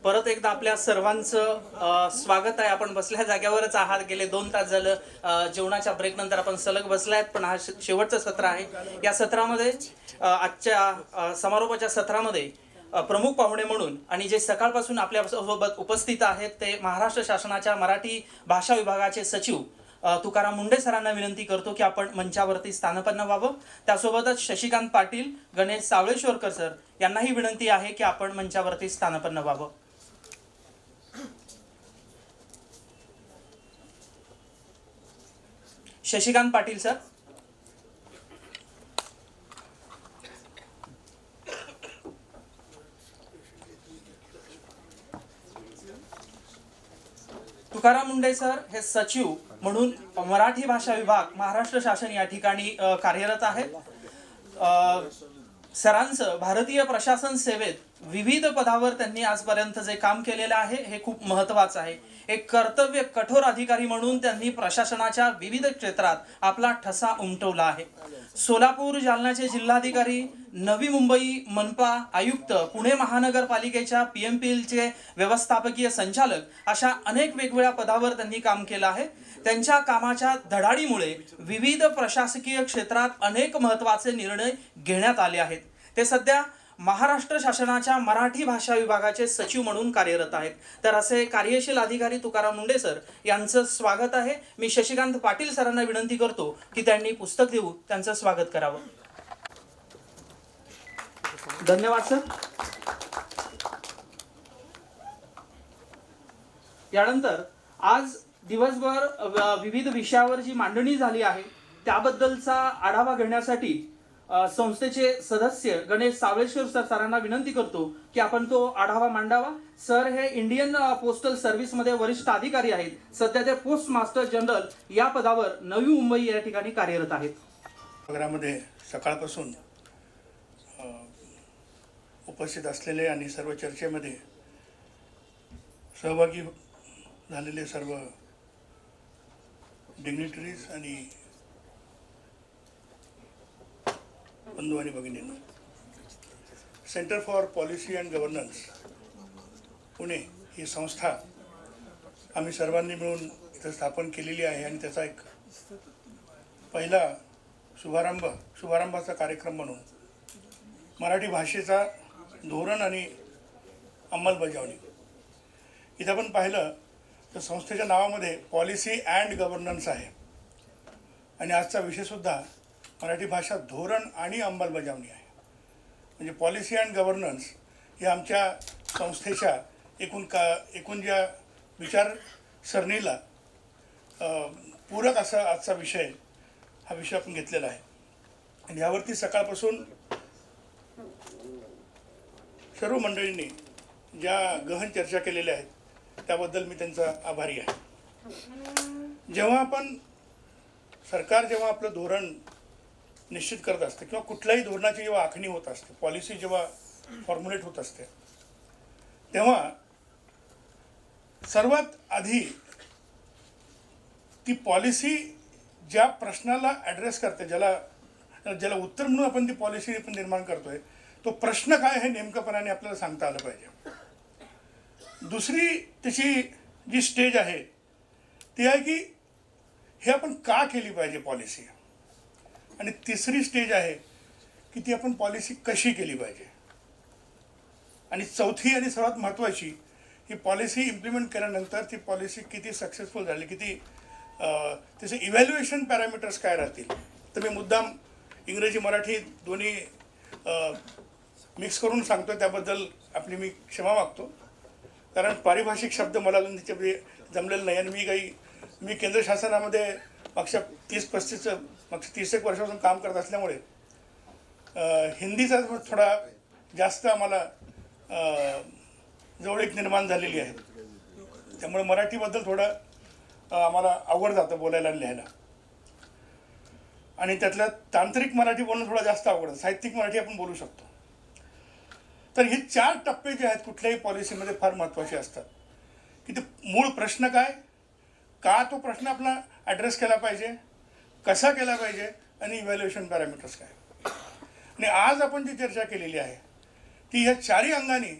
परत एकदा आपल्या सर्वांचं स्वागत आहे। आपण बसल्या जागेवरच आहात। गेले 2 तास झालं जेवणाच्या ब्रेक नंतर आपण सलग बसलायत, पण हा शेवटचं सत्र आहे। या सत्रामध्ये आजच्या समारोपाच्या सत्रामध्ये प्रमुख पाहुणे म्हणून आणि जे सकाळपासून आपल्या सोबत उपस्थित आहेत ते महाराष्ट्र शासनाच्या मराठी भाषा विभागाचे सचिव तुकाराम मुंडे सरांना विनंती करतो की आपण मंचावरती स्थानपन्न व्हावं। त्यासोबतच शशिकांत पाटील, गणेश सावळेश्वरकर सर यांनाही विनंती आहे की आपण मंचावरती स्थानपन्न व्हावं। शशिकांत पाटील सर। तुकाराम मुंडे सर हे सचिव म्हणून मराठी भाषा विभाग महाराष्ट्र शासन या ठिकाणी कार्यरत आहे। सरांचं भारतीय प्रशासन सेवेत विविध पदावर त्यांनी आजपर्यंत जे काम केलेलं आहे हे खूप महत्त्वाचं आहे। एक कर्तव्य कठोर अधिकारी म्हणून त्यांनी प्रशासनाच्या विविध क्षेत्रात आपला ठसा उमटवला आहे। सोलापूर जालन्याचे जिल्हाधिकारी, नवी मुंबई मनपा आयुक्त, पुणे महानगरपालिकेच्या पीएमपीएलचे व्यवस्थापकीय संचालक अशा अनेक वेगवेगळ्या पदावर त्यांनी काम केलं आहे। त्यांच्या कामाच्या धडाडीमुळे विविध प्रशासकीय क्षेत्रात अनेक महत्त्वाचे निर्णय घेण्यात आले आहेत। ते सध्या महाराष्ट्र शासनाच्या मराठी भाषा विभागाचे सचिव म्हणून कार्यरत आहेत। तर असे कार्यशील अधिकारी तुकाराम मुंडे सर यांचं स्वागत आहे। मी शशिकांत पाटील सरांना विनंती करतो की त्यांनी पुस्तक देऊन त्यांचं स्वागत करावं। धन्यवाद सर। यानंतर आज दिवसभर विविध विषयावर जी मांडणी झाली आहे त्याबद्दलचा आढावा घेण्यासाठी संस्थेचे सदस्य गणेश सावळेश्वर सरांना विनंती करतो की आपण तो आढावा मांडावा। सर हे इंडियन पोस्टल सर्व्हिस मध्ये वरिष्ठ अधिकारी आहेत। सध्या ते पोस्ट मास्टर जनरल या पदावर नवी मुंबई या ठिकाणी कार्यरत आहेत। नगरामध्ये सकाळपासून उपस्थित असलेले आणि सर्व चर्चेमध्ये सहभागी झालेले सर्व डिग्निटरीज आणि बंधू आणि भगिनींनो, centre for policy and governance Pune ही संस्था आम्ही सर्वांनी मिळून इथं स्थापन केलेली आहे आणि त्याचा एक पहिला शुभारंभाचा कार्यक्रम म्हणून मराठी भाषेचा धोरण आणि अंमलबजावणी इथं आपण पाहिलं तर संस्थेच्या नावामध्ये पॉलिसी अँड गव्हर्नन्स आहे आणि आजचा विषयसुद्धा मराठी भाषा धोरण आणि अंमलबजावणी आहे। म्हणजे पॉलिसी अँड गव्हर्नन्स हे आमच्या संस्थेच्या एकूण ज्या विचारसरणीला पूरक असा आजचा विषय हा विषय आपण घेतलेला आहे आणि यावरती सकाळपासून सर्व मंडळींनी ज्या गहन चर्चा केलेल्या आहेत त्याबद्दल मी त्यांचा आभारी आहे। जेव्हा सरकार आपलं धोरण निश्चित करत असते किंवा कुठल्याही धोरणाची जेव्हा आखणी होत असते, पॉलिसी जेव्हा फॉर्म्युलेट होत असते, तेव्हा सर्वात आधी ती पॉलिसी ज्या प्रश्नाला ॲड्रेस करते, ज्याला उत्तर म्हणून आपण ती पॉलिसी आपण निर्माण करतोय, तो प्रश्न काय हे नेमकंपणाने आपल्याला सांगता आलं पाहिजे। दुसरी त्याची जी स्टेज आहे ती आहे की हे आपण का केली पाहिजे पॉलिसी, आणि तिसरी स्टेज आहे की ती आपण पॉलिसी कशी केली पाहिजे, आणि चौथी आणि सर्वात महत्त्वाची ही पॉलिसी इम्प्लिमेंट केल्यानंतर ती पॉलिसी किती सक्सेसफुल झाली, किती त्याचे इव्हॅल्युएशन पॅरामीटर्स काय राहतील। तर मी मुद्दाम इंग्रजी मराठी दोन्ही मिक्स करून सांगतो, त्याबद्दल आपली मी क्षमा मागतो, कारण पारिभाषिक शब्द मला अजून त्याच्यामध्ये जमलेलं नाही आणि मी केंद्र शासनामध्ये मागच्या 30-एक वर्षापासून काम करत असल्यामुळे हिंदीचा थोडा जास्त आम्हाला जवळीक निर्माण झालेली आहे, त्यामुळे मराठीबद्दल थोडं आम्हाला आवड जातं बोलायला आणि लिहायला, आणि त्यातल्या तांत्रिक मराठी बोलणं थोडं जास्त आवडतं, साहित्यिक मराठी आपण बोलू शकतो। तर हे 4 टप्पे जे आहेत कुठल्याही पॉलिसीमध्ये फार महत्त्वाचे असतात की ते मूळ प्रश्न काय, का तो प्रश्न आपला ॲड्रेस केला पाहिजे, कसा केला पाहिजे, आणि इव्हॅल्युएशन पॅरामीटर्स काय। आणि आज आपण जी चर्चा केलेली आहे ती ह्या 4ही अंगाने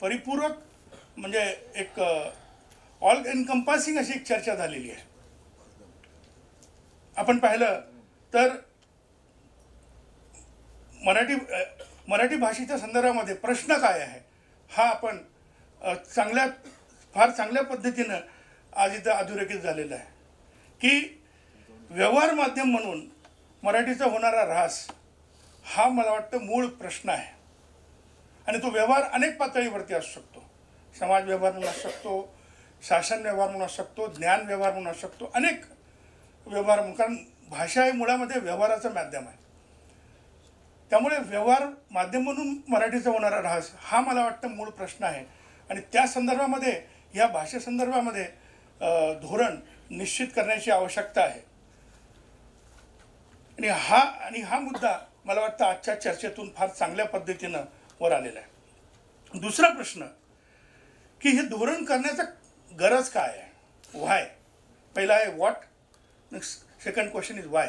परिपूरक म्हणजे एक ऑल एनकम्पासिंग अशी एक चर्चा झालेली आहे. आपण पाहिलं तर मराठी भाषेच्या संदर्भामध्ये प्रश्न काय आहे हा आपण फार चांगल्या पद्धतीनं आज इथं अधोरेखित झालेला आहे की व्यवहार माध्यम म्हणून मराठीचा होणारा ऱ्हास हा मला वाटतं मूळ प्रश्न आहे. आणि तो व्यवहार अनेक पातळीवरती असू शकतो. समाज व्यवहार म्हणून असू शकतो, शासन व्यवहार म्हणून असू शकतो, ज्ञान व्यवहार म्हणून असू शकतो, अनेक व्यवहार म्हणून. कारण भाषा हे मुळामध्ये व्यवहाराचं माध्यम आहे. त्यामुळे व्यवहार माध्यम म्हणून मराठीचा होणारा ऱ्हास हा मला वाटतं मूळ प्रश्न आहे. आणि त्या संदर्भामध्ये या भाषेसंदर्भामध्ये धोरण निश्चित करण्याची आवश्यकता आहे. आणि हा मुद्दा मला वाटतं आजच्या चर्चेतून फार चांगल्या पद्धतीनं वर आलेला आहे. दुसरा प्रश्न की हे धोरण करण्याचा गरज काय आहे, व्हाय. पहिला आहे what, second question is why,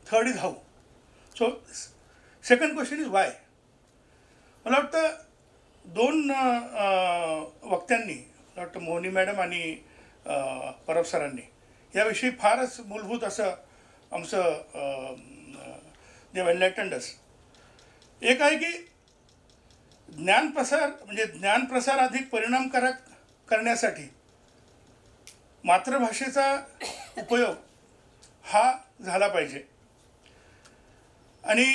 third is how. So second question is why. मला वाटतं दोन वक्त्यांनी, मला वाटतं मोहनी मॅडम आणि परब सरांनी याविषयी फारच मूलभूत असं आमचं दे एनलाइटन्ड अस. एक आहे की ज्ञानप्रसार अधिक परिणामकारक करण्यासाठी मातृभाषेचा उपयोग हा झाला पाहिजे आणि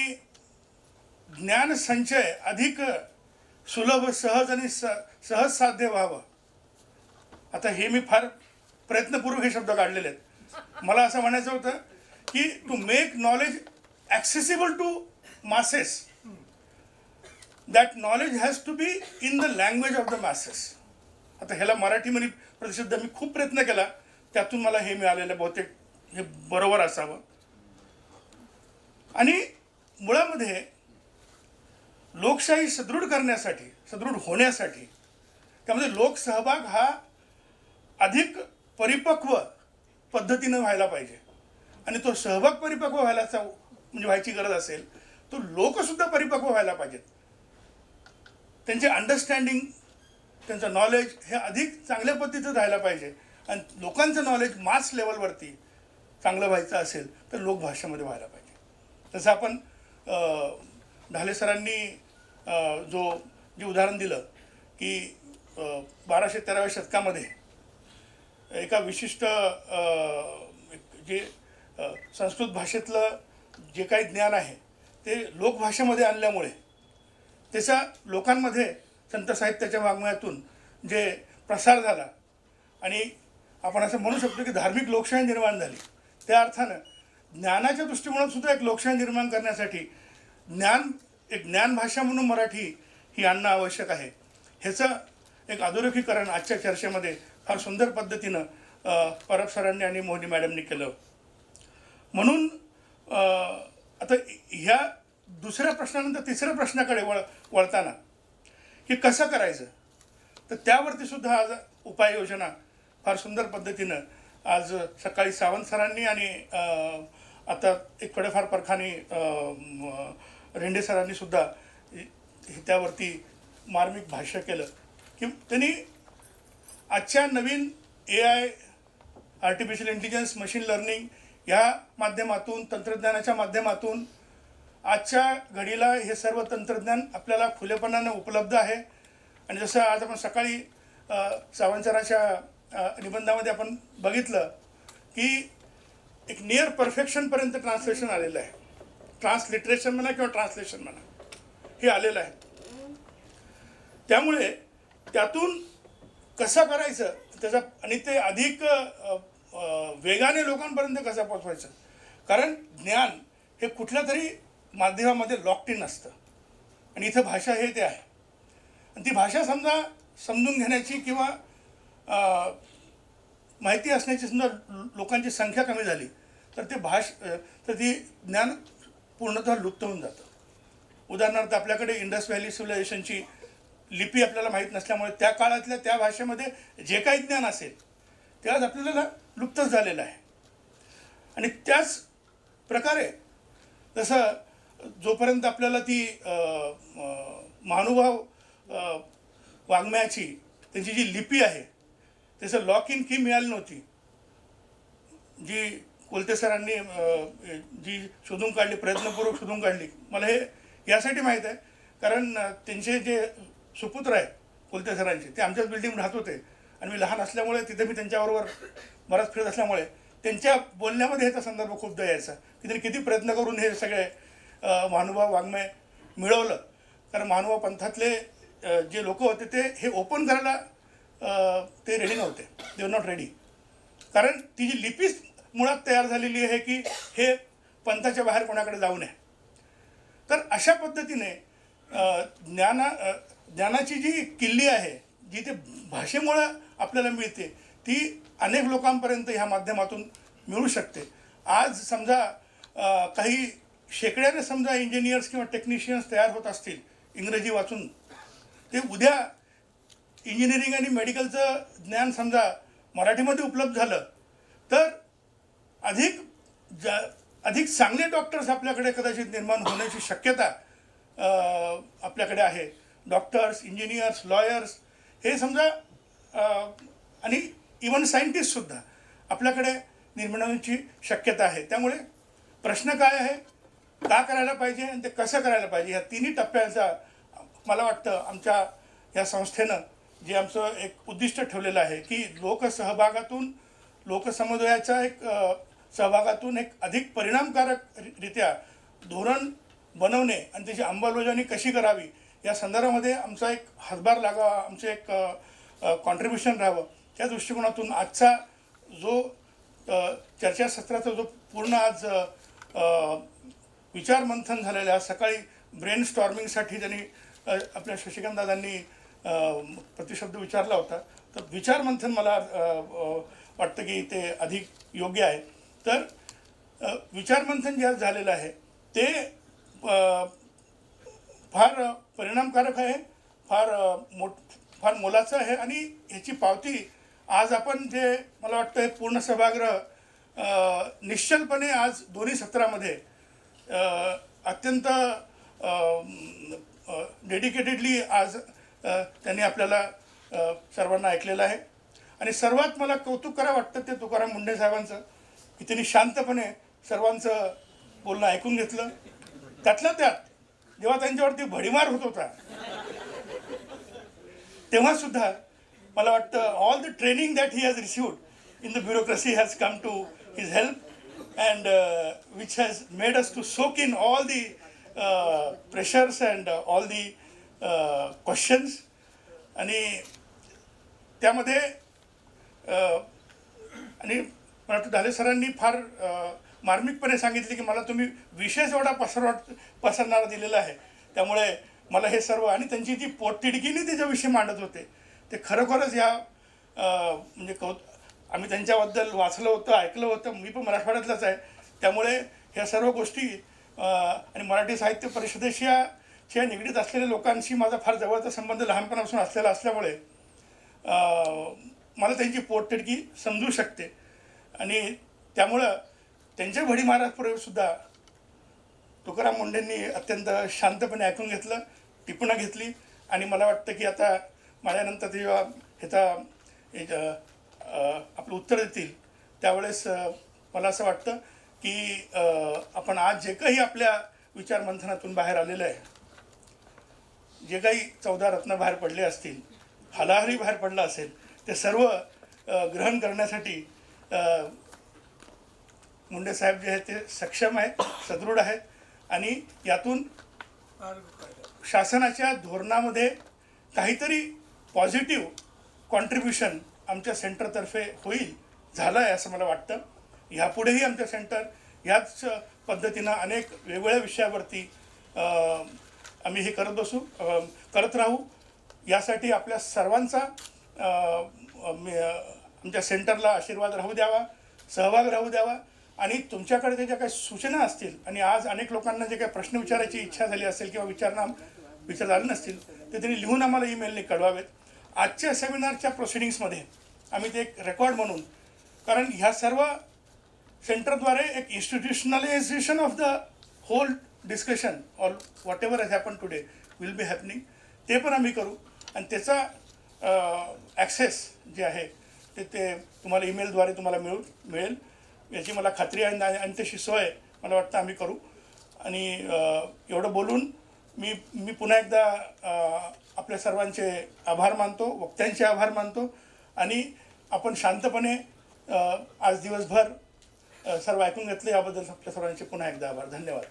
ज्ञान संचय अधिक सुलभ, सहज आणि सहज साध्य व्हावं. आता हे मी फार प्रयत्नपूर्वक हे शब्द काढलेले आहेत. मला असं म्हणायचं होतं की to make knowledge accessible to masses, that knowledge has to be in the language of the masses. आता ह्याला मराठीमध्ये प्रतिशब्द मी खूप प्रयत्न केला, त्यातून मला हे मिळालेलं बहुतेक हे बरोबर असावं. आणि मुळामध्ये लोकशाही सदृढ होण्यासाठी त्यामध्ये लोकसहभाग हा अधिक परिपक्व पद्धतीनं व्हायला पाहिजे. आणि तो सहभाग परिपक्व व्हायची गरज असेल तो लोकसुद्धा परिपक्व व्हायला पाहिजेत. त्यांचे अंडरस्टँडिंग, त्यांचं नॉलेज हे अधिक चांगल्या पद्धतीचं राहायला पाहिजे. आणि लोकांचं नॉलेज मास लेवलवरती चांगलं व्हायचं असेल तर लोकभाषेमध्ये व्हायला पाहिजे. तसं आपण ढाले सरांनी जे उदाहरण दिलं की 1213व्या शतकामध्ये एका विशिष्ट जे संस्कृत भाषेतलं जे काही ज्ञान आहे ते लोकभाषेमध्ये आणल्यामुळे त्याचा लोकांमध्ये संत साहित्याच्या वाङ्मयातून जे प्रसार झाला आणि आपण असं म्हणू शकतो की धार्मिक लोकशाही निर्माण झाली. त्या अर्थानं ज्ञानाच्या दृष्टिकोनात सुद्धा एक लोकशाही निर्माण करण्यासाठी एक ज्ञान भाषा म्हणून मराठी ही आणणं आवश्यक आहे. ह्याचं एक अधोरेखीकरण आजच्या चर्चेमध्ये फार सुंदर पद्धतीनं परब सरांनी आणि मोहनी मॅडमनी केलं. म्हणून आता ह्या दुसऱ्या प्रश्नानंतर तिसऱ्या प्रश्नाकडे वळताना की कसं करायचं, तर त्यावरती सुद्धा आज उपाययोजना फार सुंदर पद्धतीनं आज सकाळी सावंत सरांनी आणि आता एक थोड्याफार परखाने रेंडे सरांनी सुद्धा त्यावरती मार्मिक भाष्य केलं की त्यांनी आजच्या नवीन AI, artificial intelligence, machine learning ह्या माध्यमातून, तंत्रज्ञानाच्या माध्यमातून आजच्या घडीला हे सर्व तंत्रज्ञान आपल्याला खुलेपणानं उपलब्ध आहे. आणि जसं आज आपण सकाळी सावंत सरांच्या निबंधामध्ये आपण बघितलं की एक नियर परफेक्शनपर्यंत ट्रान्सलेशन आलेलं आहे. ट्रान्सलिटरेशन म्हणा किंवा ट्रान्सलेशन म्हणा हे आलेलं आहे. त्यामुळे त्यातून कसं करायचं त्याचा आणि ते अधिक वेगाने लोकांपर्यंत कसं पोचवायचं, कारण ज्ञान हे कुठल्या तरी माध्यमामध्ये लॉक्ड इन असतं आणि इथं भाषा हे ते आहे. आणि ती भाषा समजून घेण्याची किंवा माहिती असण्याची समजा लोकांची संख्या कमी झाली तर ती ज्ञान पूर्णतः लुप्त होऊन जातं. उदाहरणार्थ आपल्याकडे इंडस व्हॅली सिव्हिलायझेशनची लिपी आपल्याला माहीत नसल्यामुळे त्या काळातल्या त्या भाषेमध्ये जे काही ज्ञान असेल ते आज आपल्याला लुप्तच झालेलं आहे. आणि त्याच प्रकारे जसं जोपर्यंत आपल्याला ती महानुभाव वाङ्मयाची त्यांची जी लिपी आहे त्याचं लॉक इन की मिळाली नव्हती, जी कोलते सरांनी जी शोधून काढली, प्रयत्नपूर्वक शोधून काढली. मला हे यासाठी माहीत आहे कारण त्यांचे जे सुपुत्र आहे कोलते सरांचे ते आमच्याच बिल्डिंग राहत होते आणि मी लहान असल्यामुळे तिथे मी त्यांच्याबरोबर बराच फिरत असल्यामुळे त्यांच्या बोलण्यामध्ये ह्याचा संदर्भ खूपदा यायचा की त्यांनी किती प्रयत्न करून हे सगळे महानुभाव वाङ्मय मिळवलं. कारण महानुभाव पंथातले जे लोक होते ते हे ओपन करायला ते रेडी नव्हते, दे वर नॉट रेडी. कारण ती जी लिपीच मुळात तयार झालेली आहे की हे पंथाच्या बाहेर कोणाकडे जाऊ नये. तर अशा पद्धतीने ज्ञानाची जी किल्ली आहे जी ते भाषेमुळं आपल्याला मिळते ती अनेक लोकांपर्यंत ह्या माध्यमातून मिळू शकते. आज समजा काही शेकड्याने समजा इंजिनियर्स किंवा टेक्निशियन्स तयार होत असतील इंग्रजी वाचून, ते उद्या इंजिनिअरिंग आणि मेडिकलचं ज्ञान समजा मराठीमध्ये उपलब्ध झालं तर अधिक चांगले डॉक्टर्स आपल्याकडे कदाचित निर्माण होण्याची शक्यता आपल्याकडे आहे. डॉक्टर्स, इंजिनियर्स, लॉयर्स हे समजा आणि इवन सायंटिस्टसुद्धा आपल्याकडे निर्माण होण्याची शक्यता आहे. त्यामुळे प्रश्न काय आहे, का करायला पाहिजे आणि ते कसं करायला पाहिजे, ह्या तिन्ही टप्प्यांचा मला वाटतं आमच्या या संस्थेनं जे आमचं एक उद्दिष्ट ठेवलेलं आहे की लोकसहभागातून, लोकसमुदायाच्या एक सहभागातून एक अधिक परिणामकारकरित्या धोरण बनवणे आणि त्याची अंमलबजावणी कशी करावी या संदर्भामध्ये आमचा एक हातभार लागावा, आमचं एक कॉन्ट्रीब्युशन राहावं. त्या दृष्टिकोनातून आजचा जो चर्चासत्राचा जो पूर्ण आज विचारमंथन झालेलं आहे, सकाळी ब्रेन स्टॉर्मिंगसाठी त्यांनी आपल्या शशिकांत दादांनी प्रतिशब्द विचारला होता, तर विचारमंथन मला वाटतं की ते अधिक योग्य आहे. तर विचारमंथन जे आज झालेलं आहे ते फार परिणामकारक आहे, फार मोलाचं आहे आणि ह्याची पावती आज आपण जे मला वाटतं पूर्ण सभागृह निश्चलपणे आज दोन्ही सत्रामध्ये अत्यंत डेडिकेटेडली आज त्यांनी आपल्याला सर्वांना ऐकलेलं आहे. आणि सर्वात मला कौतुक करावं वाटतं ते तुकाराम मुंढे साहेबांचं की त्यांनी शांतपणे सर्वांचं बोलणं ऐकून घेतलं. त्यातल्या त्यात जेव्हा त्यांच्यावरती भडीमार होत होता तेव्हासुद्धा मला वाटतं all the training that he has received in the bureaucracy has come to his help and which has made us to soak in all the pressures and all the questions. आणि त्यामध्ये आणि मला वाटतं ढाले सरांनी फार मार्मिकपणे सांगितले की मला तुम्ही विशेष एवढा पसरणारा दिलेला आहे, त्यामुळे मला हे सर्व आणि त्यांची जी पोटतिडकीने त्याच्याविषयी मांडत होते ते खरोखरच या म्हणजे आम्ही त्यांच्याबद्दल वाचलं होतं, ऐकलं होतं. मी पण मराठवाड्यातलाच आहे, त्यामुळे ह्या सर्व गोष्टी आणि मराठी साहित्य परिषदेच्या निगडीत असलेल्या लोकांशी माझा फार जवळचा संबंध लहानपणापासून असलेला असल्यामुळे मला त्यांची पोटतिडकी समजू शकते. आणि त्यामुळं त्यांच्या भडीमारापूर्वीसुद्धा तुकाराम मुंढेंनी अत्यंत शांतपणे ऐकून घेतलं, टिपणं घेतली. आणि मला वाटतं की आता माझ्यानंतर ते जेव्हा ह्याचा आपलं उत्तर देतील त्यावेळेस मला असं वाटतं की आपण आज जे काही आपल्या विचारमंथनातून बाहेर आलेलं आहे, जे काही 14 रत्न बाहेर पडले असतील, हलाहली बाहेर पडला असेल, ते सर्व ग्रहण करण्यासाठी मुंडे साहेब जे आहेत ते सक्षम आहेत, सदृढ आहेत. आणि यातून शासनाच्या धोरणामध्ये काहीतरी पॉझिटिव्ह कॉन्ट्रीब्युशन आमच्या सेंटरतर्फे झालं आहे असं मला वाटतं. ह्यापुढेही आमचं सेंटर ह्याच पद्धतीनं अनेक वेगवेगळ्या विषयावरती आम्ही हे करत राहू. यासाठी आपल्या सर्वांचा आमच्या सेंटरला आशीर्वाद राहू द्यावा, सहभाग राहू द्यावा. आणि तुमच्याकडे ज्या काही सूचना असतील आणि आज अनेक लोकांना जे काही प्रश्न विचारायची इच्छा झाली असेल किंवा विचार आले नसतील ते त्यांनी लिहून आम्हाला ईमेलने कळवावेत. आजच्या सेमिनारच्या प्रोसिडिंग्समध्ये आम्ही ते एक रेकॉर्ड म्हणून, कारण ह्या सर्व सेंटरद्वारे एक institutionalisation of the whole discussion or whatever has happen today will be happening, ते पण आम्ही करू. आणि त्याचा ॲक्सेस जे आहे ते तुम्हाला ईमेलद्वारे तुम्हाला मिळेल याची मला खात्री आहे आणि तशी सोय मला वाटतं आम्ही करू. आणि एवढं बोलून मी पुन्हा एकदा आपल्या सर्वांचे आभार मानतो, वक्त्यांचे आभार मानतो आणि आपण शांतपणे आज दिवसभर सर्व ऐकून घेतले याबद्दल आपल्या सर्वांचे पुन्हा एकदा आभार. धन्यवाद.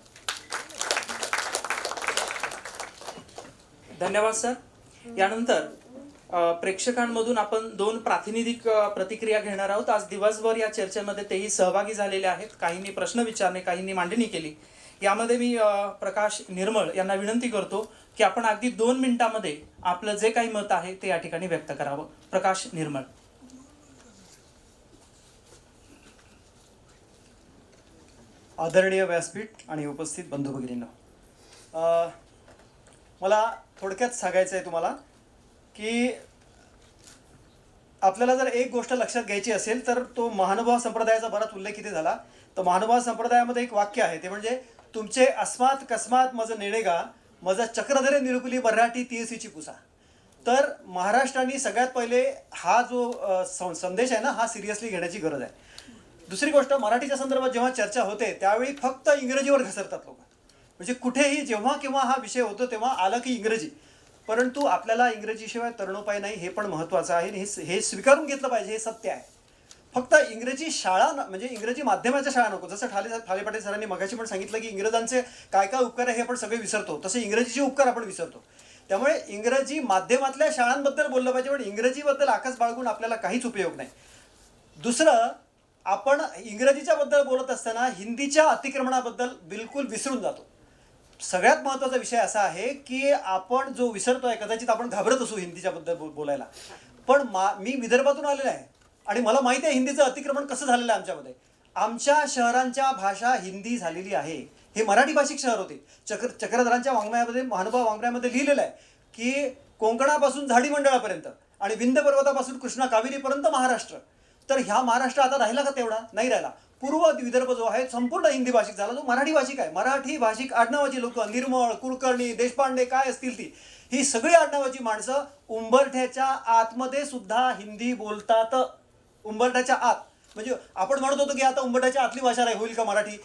धन्यवाद सर. यानंतर प्रेक्षकांमधून आपण 2 प्रातिनिधिक प्रतिक्रिया घेणार आहोत. आज दिवसभर या चर्चेमध्ये तेही सहभागी झालेले आहेत. काहींनी प्रश्न विचारले, काहींनी मांडणी केली. यामध्ये मी प्रकाश निर्मळ यांना विनंती करतो की आपण अगदी 2 मिनिटांमध्ये आपलं जे काही मत आहे ते या ठिकाणी व्यक्त करावं. प्रकाश निर्मळ. आदरणीय व्यासपीठ आणि उपस्थित बंधू भगिनींनो, मला थोडक्यात सांगायचं आहे तुम्हाला की आपल्याला जर एक गोष्ट लक्षात घ्यायची असेल तर तो महानुभाव संप्रदायाचा बराच उल्लेख इथे झाला. तर महानुभाव संप्रदायामध्ये एक वाक्य आहे, ते म्हणजे तुमचे अस्मात कस्मात मज नेणेगा मज चक्रधरे निरुकुली मराठी तीसीची पुसा. तर महाराष्ट्राने सगळ्यात पहिले हा जो संदेश आहे ना, हा सिरियसली घेण्याची गरज आहे. दुसरी गोष्ट, मराठीच्या संदर्भात जेव्हा चर्चा होते त्यावेळी फक्त इंग्रजीवर घसरतात लोक. म्हणजे कुठेही जेव्हा केव्हा हा विषय होतो तेव्हा आलं की इंग्रजी. परंतु आपल्याला इंग्रजीशिवाय तरणोपाय नाही, हे पण महत्त्वाचं आहे. हे स्वीकारून घेतलं पाहिजे, हे सत्य आहे. फक्त इंग्रजी शाळा म्हणजे इंग्रजी माध्यमाच्या शाळा नको. जसं ठाले पाटील सरांनी मगाशी पण सांगितलं की इंग्रजांचे काय काय उपकार आहे हे आपण सगळे विसरतो, तसे इंग्रजीचे उपकार आपण विसरतो. त्यामुळे इंग्रजी माध्यमातल्या शाळांबद्दल बोललं पाहिजे, पण इंग्रजीबद्दल आकाश बाळगून आपल्याला काहीच उपयोग नाही. दुसरं, आपण इंग्रजीच्या बद्दल बोलत असताना हिंदीच्या अतिक्रमणाबद्दल बिलकुल विसरून जातो. सगळ्यात महत्त्वाचा विषय असा आहे की आपण जो विसरतोय, कदाचित आपण घाबरत असू हिंदीच्या बद्दल बोलायला, पण मी विदर्भातून आलेला आहे आणि मला माहिती आहे हिंदीचं अतिक्रमण कसं झालेलं आहे आमच्यामध्ये. आमच्या शहरांच्या भाषा हिंदी झालेली आहे. हे मराठी भाषिक शहर होते. चक्रधरांच्या वाङ्मयामध्ये, महानुभाव वाङ्मयामध्ये लिहिलेलं आहे की कोकणापासून झाडी मंडळापर्यंत आणि विंध्य पर्वतापासून कृष्णा कावेरीपर्यंत महाराष्ट्र. तर ह्या महाराष्ट्र आता राहिला का? तेवढा नाही राहिला. पूर्व विदर्भ जो आहे संपूर्ण हिंदी भाषिक झाला, जो मराठी भाषिक आहे. मराठी भाषिक आडनावाची लोक, निर्मळ, कुलकर्णी, देशपांडे काय असतील ती, ही सगळी आडनावाची माणसं उंबरठ्याच्या आतमध्ये सुद्धा हिंदी बोलतात. उंबरठ्याच्या आत म्हणजे आपण म्हणत होतो की आता उंबरठ्याच्या आतली भाषा नाही, होईल का मराठी?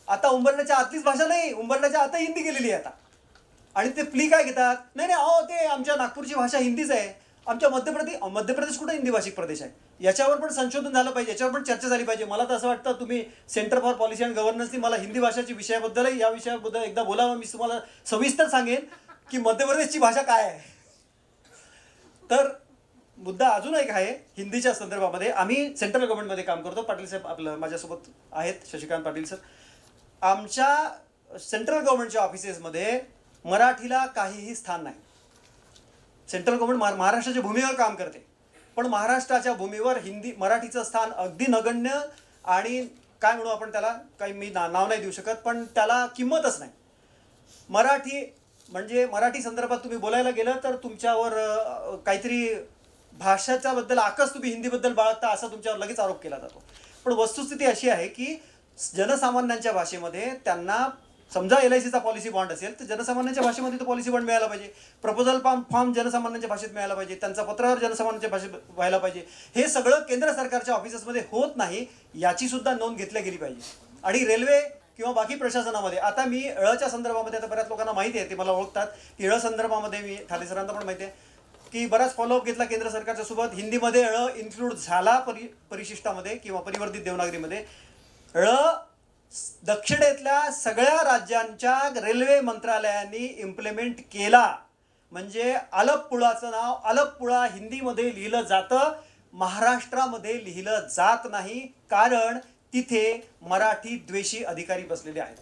आता उंबरठ्याच्या आतलीच भाषा नाही, उंबरठ्याच्या आता हिंदी गेलेली आहे आता. आणि ते प्ली काय घेतात, नाही अहो ते आमच्या नागपूरची भाषा हिंदीच आहे. आमच्या मध्य प्रदेश कुठे हिंदी भाषिक प्रदेश आहे? याच्यावर पण संशोधन झालं पाहिजे, याच्यावर पण चर्चा झाली पाहिजे. मला तर असं वाटतं तुम्ही सेंटर फॉर पॉलिसी अँड गव्हर्नन्सनी मला हिंदी भाषेच्या विषयाबद्दलही या विषयाबद्दल एकदा बोलावं. मी तुम्हाला सविस्तर सांगेन की मध्य प्रदेशची भाषा काय आहे. तर मुद्दा अजून एक आहे हिंदीच्या संदर्भामध्ये. आम्ही सेंट्रल गव्हर्नमेंटमध्ये काम करतो. पाटील साहेब आपलं माझ्यासोबत आहेत, शशिकांत पाटील सर. आमच्या सेंट्रल गव्हर्नमेंटच्या ऑफिसेसमध्ये मराठीला काहीही स्थान नाही. सेंट्रल गव्हर्नमेंट महाराष्ट्राच्या भूमीवर काम करते, पण महाराष्ट्राच्या भूमीवर मराठीचं स्थान अगदी नगण्य आणि काय म्हणू आपण त्याला, काही मी नाव नाही देऊ शकत, पण त्याला किंमतच नाही. मराठी संदर्भात तुम्ही बोलायला गेलं तर तुमच्यावर काहीतरी भाषेच्या बद्दल आकस तुम्ही हिंदीबद्दल बाळगता असा तुमच्यावर लगेच आरोप केला जातो. पण वस्तुस्थिती अशी आहे की जनसामान्यांच्या भाषेमध्ये त्यांना, समजा LICचा पॉलिसी बॉन्ड असेल तर जनसामान्यांच्या भाषेमध्ये तो पॉलिसी बॉन्ड मिळाला पाहिजे. प्रपोजल फॉर्म जनसामान्यांच्या भाषेत मिळाला पाहिजे. त्यांचा पत्रावर जनसामान्यांच्या भाषेत व्हायला पाहिजे. हे सगळं केंद्र सरकारच्या ऑफिसेसमध्ये होत नाही, याची सुद्धा नोंद घेतली गेली पाहिजे. आणि रेल्वे किंवा बाकी प्रशासनामध्ये, आता मी ळच्या संदर्भामध्ये, आता बऱ्याच लोकांना माहिती आहे, ते मला ओळखतात की ळ संदर्भामध्ये मी ठाले सरांना पण माहिती आहे की बराच फॉलोअप घेतला केंद्र सरकारच्या सोबत. हिंदीमध्ये ळ इन्क्लूड झाला परिशिष्टामध्ये किंवा परिवर्तित देवनागरीमध्ये. ळ दक्षिणेतल्या सगळ्या राज्यांच्या रेल्वे मंत्रालयांनी इम्प्लिमेंट केला. म्हणजे अलपपुळाचं नाव अलपपुळा हिंदीमध्ये लिहिलं जातं, महाराष्ट्रामध्ये लिहिलं जात नाही, कारण तिथे मराठी द्वेषी अधिकारी बसलेले आहेत.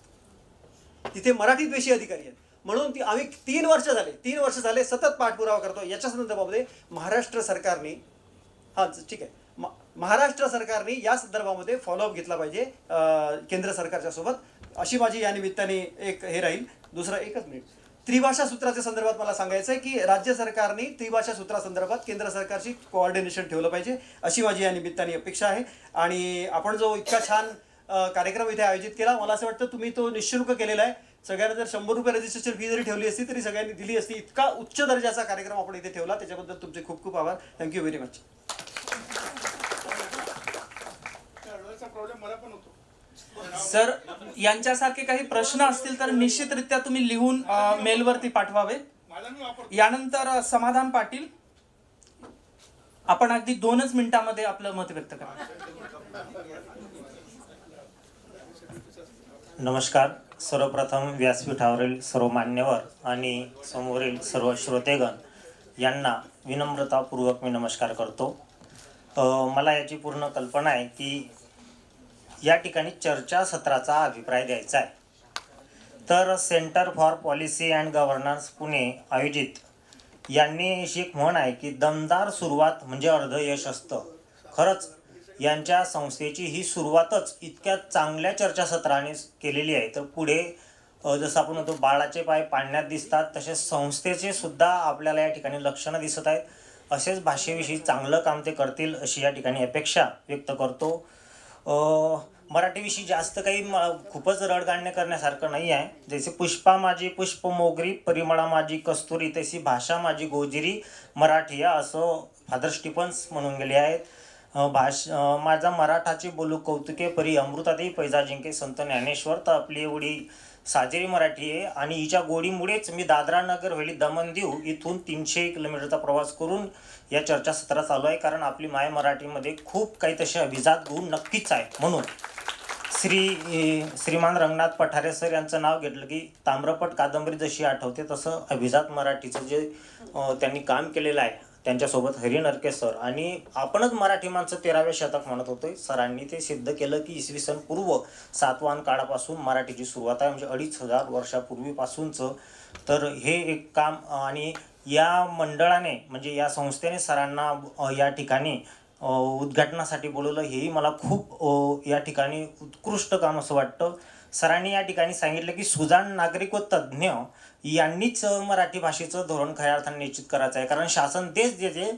तिथे मराठी द्वेषी अधिकारी आहेत. म्हणून आम्ही 3 वर्ष झाले सतत पाठपुरावा करतो याच्या संदर्भामध्ये. महाराष्ट्र सरकारने ठीक आहे, महाराष्ट्र सरकारने या संदर्भामध्ये फॉलोअप घेतला पाहिजे केंद्र सरकारच्या सोबत, अशी माझी या निमित्ताने एक हे राहील. दुसरं एकच मिनिट, त्रिभाषा सूत्राच्या संदर्भात मला सांगायचं आहे की राज्य सरकारने त्रिभाषा सूत्रासंदर्भात केंद्र सरकारशी कोऑर्डिनेशन ठेवलं पाहिजे, अशी माझी या निमित्ताने अपेक्षा आहे. आणि आपण जो इतका छान कार्यक्रम इथे आयोजित केला, मला असं वाटतं तुम्ही तो निःशुल्क केलेला आहे. सगळ्यांना जर 100 रुपये रजिस्ट्रेशन फी जरी ठेवली असती तरी सगळ्यांनी दिली असती. इतका उच्च दर्जाचा कार्यक्रम आपण इथे ठेवला, त्याच्याबद्दल तुमचे खूप खूप आभार. Thank you very much. प्रॉब्लेम मला पण होतो. सर, यांच्यासारखे काही प्रश्न असतील तर निश्चितरित्या तुम्ही लिहून मेलवरती पाठवावे. माझा मी वापरतो. यानंतर समाधान पाटील, आपण अगदी 2च मिनिटांमध्ये आपलं मत व्यक्त करा. नमस्कार. सर्वप्रथम व्यासपीठावरील सर्व मान्यवर आणि समोरील सर्व श्रोतेगण यांना विनम्रतापूर्वक मी नमस्कार करतो. मला याची पूर्ण कल्पना आहे की या ठिकाणी चर्चासत्राचा अभिप्राय द्यायचा आहे. तर centre for policy and governance Pune आयोजित यांनी अशी एक म्हण आहे की दमदार सुरुवात म्हणजे अर्ध यश असतं. खरंच यांच्या संस्थेची ही सुरुवातच इतक्या चांगल्या चर्चासत्राने केलेली आहे. तर पुढे जसं आपण म्हणतो बाळाचे पाय पाळण्यात दिसतात, तसे संस्थेचे सुद्धा आपल्याला या ठिकाणी लक्षणं दिसत आहेत. असेच भाषेविषयी चांगलं काम ते करतील अशी या ठिकाणी अपेक्षा व्यक्त करतो. मराठीविषयी जास्त काही खूपच रडगाणणे करण्यासारखं नाही आहे. जसे पुष्पा माझी पुष्प मोगरी, परिमळा माझी कस्तुरी, तशी भाषा माझी गोजिरी मराठी असं फादर स्टीफन्स म्हणून गेले आहेत. माझा मराठाचे बोलू कौतुके परी, अमृतातही पैजा जिंके संत ज्ञानेश्वर. तर आपली एवढी साजेरी मराठी आहे आणि हिच्या गोडीमुळेच मी दादरा नगर हवेली दमण दीव इथून 300 किलोमीटरचा प्रवास करून या चर्चासत्रात आलो आहे. कारण आपली माय मराठीमध्ये खूप काही तसे अभिजात गुण नक्कीच आहे. म्हणून श्रीमान रंगनाथ पठारे सर यांचं नाव घेतलं की ताम्रपट कादंबरी जशी आठवते तसं अभिजात मराठीचं जे त्यांनी काम केलेलं आहे. त्यांच्यासोबत हरी नरके सर आणि आपणच मराठी माणसं 13व्या शतक म्हणत होतोय. सरांनी ते सिद्ध केलं की इसवी सन पूर्व सातवाहन काळापासून मराठीची सुरुवात आहे, म्हणजे 2500 वर्षापूर्वीपासूनचं. तर हे एक काम आणि या मंडळाने म्हणजे या संस्थेने सरांना या ठिकाणी उद्घाटनासाठी बोलवलं, हेही मला खूप या ठिकाणी उत्कृष्ट काम असं वाटतं. सरांनी या ठिकाणी सांगितलं की सुजाण नागरिक व तज्ज्ञ यांनीच मराठी भाषेचं धोरण खऱ्या अर्थाने निश्चित करायचं आहे. कारण शासन तेच देते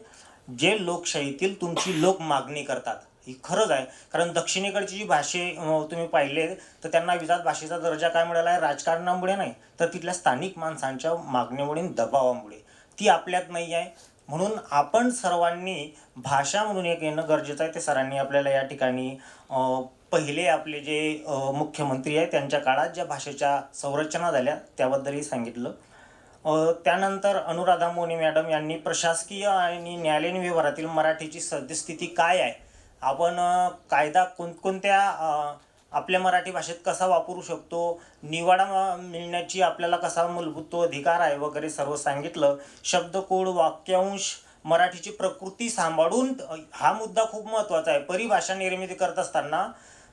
जे लोकशाहीतील तुमची लोक मागणी करतात. ही खरंच आहे. कारण दक्षिणेकडची जी भाषे तुम्ही पाहिले तर त्यांना विजात भाषेचा दर्जा काय मिळाला आहे? राजकारणामुळे नाही, तर तिथल्या स्थानिक माणसांच्या मागणीमुळे, दबावामुळे. ती आपल्यात नाही आहे. म्हणून आपण सर्वांनी भाषा म्हणून एक येणं गरजेचं आहे. ते सरांनी आपल्याला या ठिकाणी पहिले आपले जे मुख्यमंत्री आहेत त्यांच्या काळात ज्या भाषेच्या संरचना झाल्या त्याबद्दलही सांगितलं. त्यानंतर अनुराधा मोनी मॅडम यांनी प्रशासकीय आणि न्यायालयीन व्यवहारातील मराठीची सद्यस्थिती काय आहे, आपण कायदा कोणकोणत्या आपल्या मराठी भाषेत कसा वापरू शकतो, निवाडा मिळण्याची आपल्याला कसा मूलभूत तो अधिकार आहे वगैरे सर्व सांगितलं. शब्दकोड, वाक्यांश, मराठीची प्रकृती सांभाळून हा मुद्दा खूप महत्त्वाचा आहे. परिभाषा निर्मिती करत असताना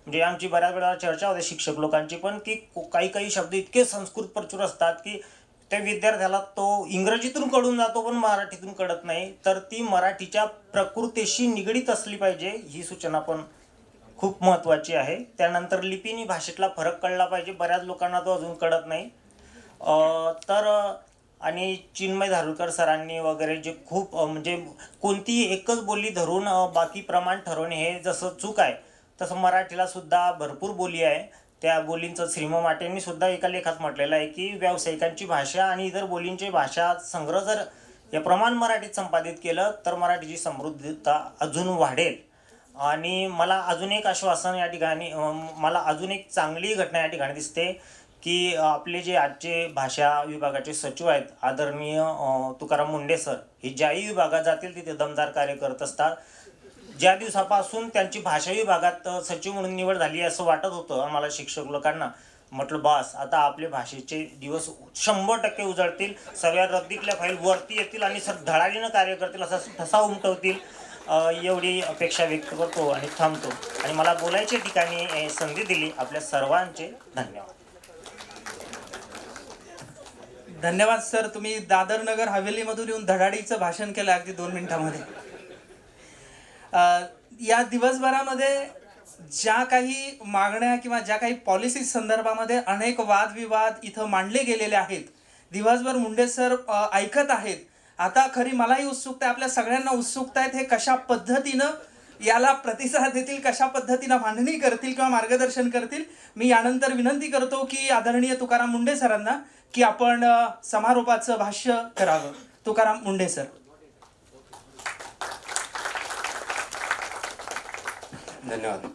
म्हणजे आमची बऱ्याच वेळा चर्चा होते शिक्षक लोकांची पण की काही शब्द इतके संस्कृत प्रचूर असतात की त्या विद्यार्थ्याला तो इंग्रजीतून कळून जातो पण मराठीतून कळत नाही. तर ती मराठीच्या प्रकृतीशी निगडीत असली पाहिजे, ही सूचना पण खूप महत्त्वाची आहे. त्यानंतर लिपीनी भाषेतला फरक कळला पाहिजे, बऱ्याच लोकांना तो अजून कळत नाही. तर आणि चिन्मय धारुरकर सरांनी वगैरे जे खूप म्हणजे कोणतीही एकच बोली धरून बाकी प्रमाण ठरवणे हे जसं चूक आहे, तसं मराठीला सुद्धा भरपूर बोली आहे. त्या बोलींचं श्रीम माटेंनी सुद्धा एका लेखात म्हटलेलं आहे की व्यावसायिकांची भाषा आणि इतर बोलींची भाषा संग्रह जर या प्रमाण मराठीत संपादित केलं तर मराठीची समृद्धता अजून वाढेल. आणि मला अजून एक आश्वासन या ठिकाणी, मला अजून एक चांगली घटना या ठिकाणी दिसते की आपले जे आजचे भाषा विभागाचे सचिव आहेत आदरणीय तुकाराम मुंडे सर, हे ज्याही विभागात जातील तिथे दमदार कार्य करत असतात. ज्या दिवसापासून त्यांची भाषा विभागात सचिव म्हणून निवड झाली असं वाटत होतं आम्हाला शिक्षक लोकांना, म्हटलं बस आता आपले भाषेचे दिवस 100% उजळतील, सगळ्या रद्दीतल्या फाईल वरती येतील आणि सर धडाडीनं कार्य करतील, असा ठसा उमटवतील, एवढी अपेक्षा व्यक्त करतो आणि थांबतो. आणि मला बोलायच्या ठिकाणी संधी दिली आपल्या सर्वांचे धन्यवाद. धन्यवाद सर. तुम्ही दादर नगर हवेलीमधून येऊन धडाडीचं भाषण केलं अगदी 2 मिनिटांमध्ये. या दिवसभरामध्ये ज्या काही मागण्या किंवा ज्या काही पॉलिसी संदर्भामध्ये अनेक वादविवाद इथं मांडले गेलेले आहेत, दिवसभर मुंडे सर ऐकत आहेत. आता खरी मलाही उत्सुकता आहे, आपल्या सगळ्यांना उत्सुकता आहेत, हे कशा पद्धतीनं याला प्रतिसाद देतील, कशा पद्धतीनं मांडणी करतील किंवा मार्गदर्शन करतील. मी यानंतर विनंती करतो की आदरणीय तुकाराम मुंढे सरांना की आपण समारोपाचं भाष्य करावं. तुकाराम मुंढे सर. धन्यवाद.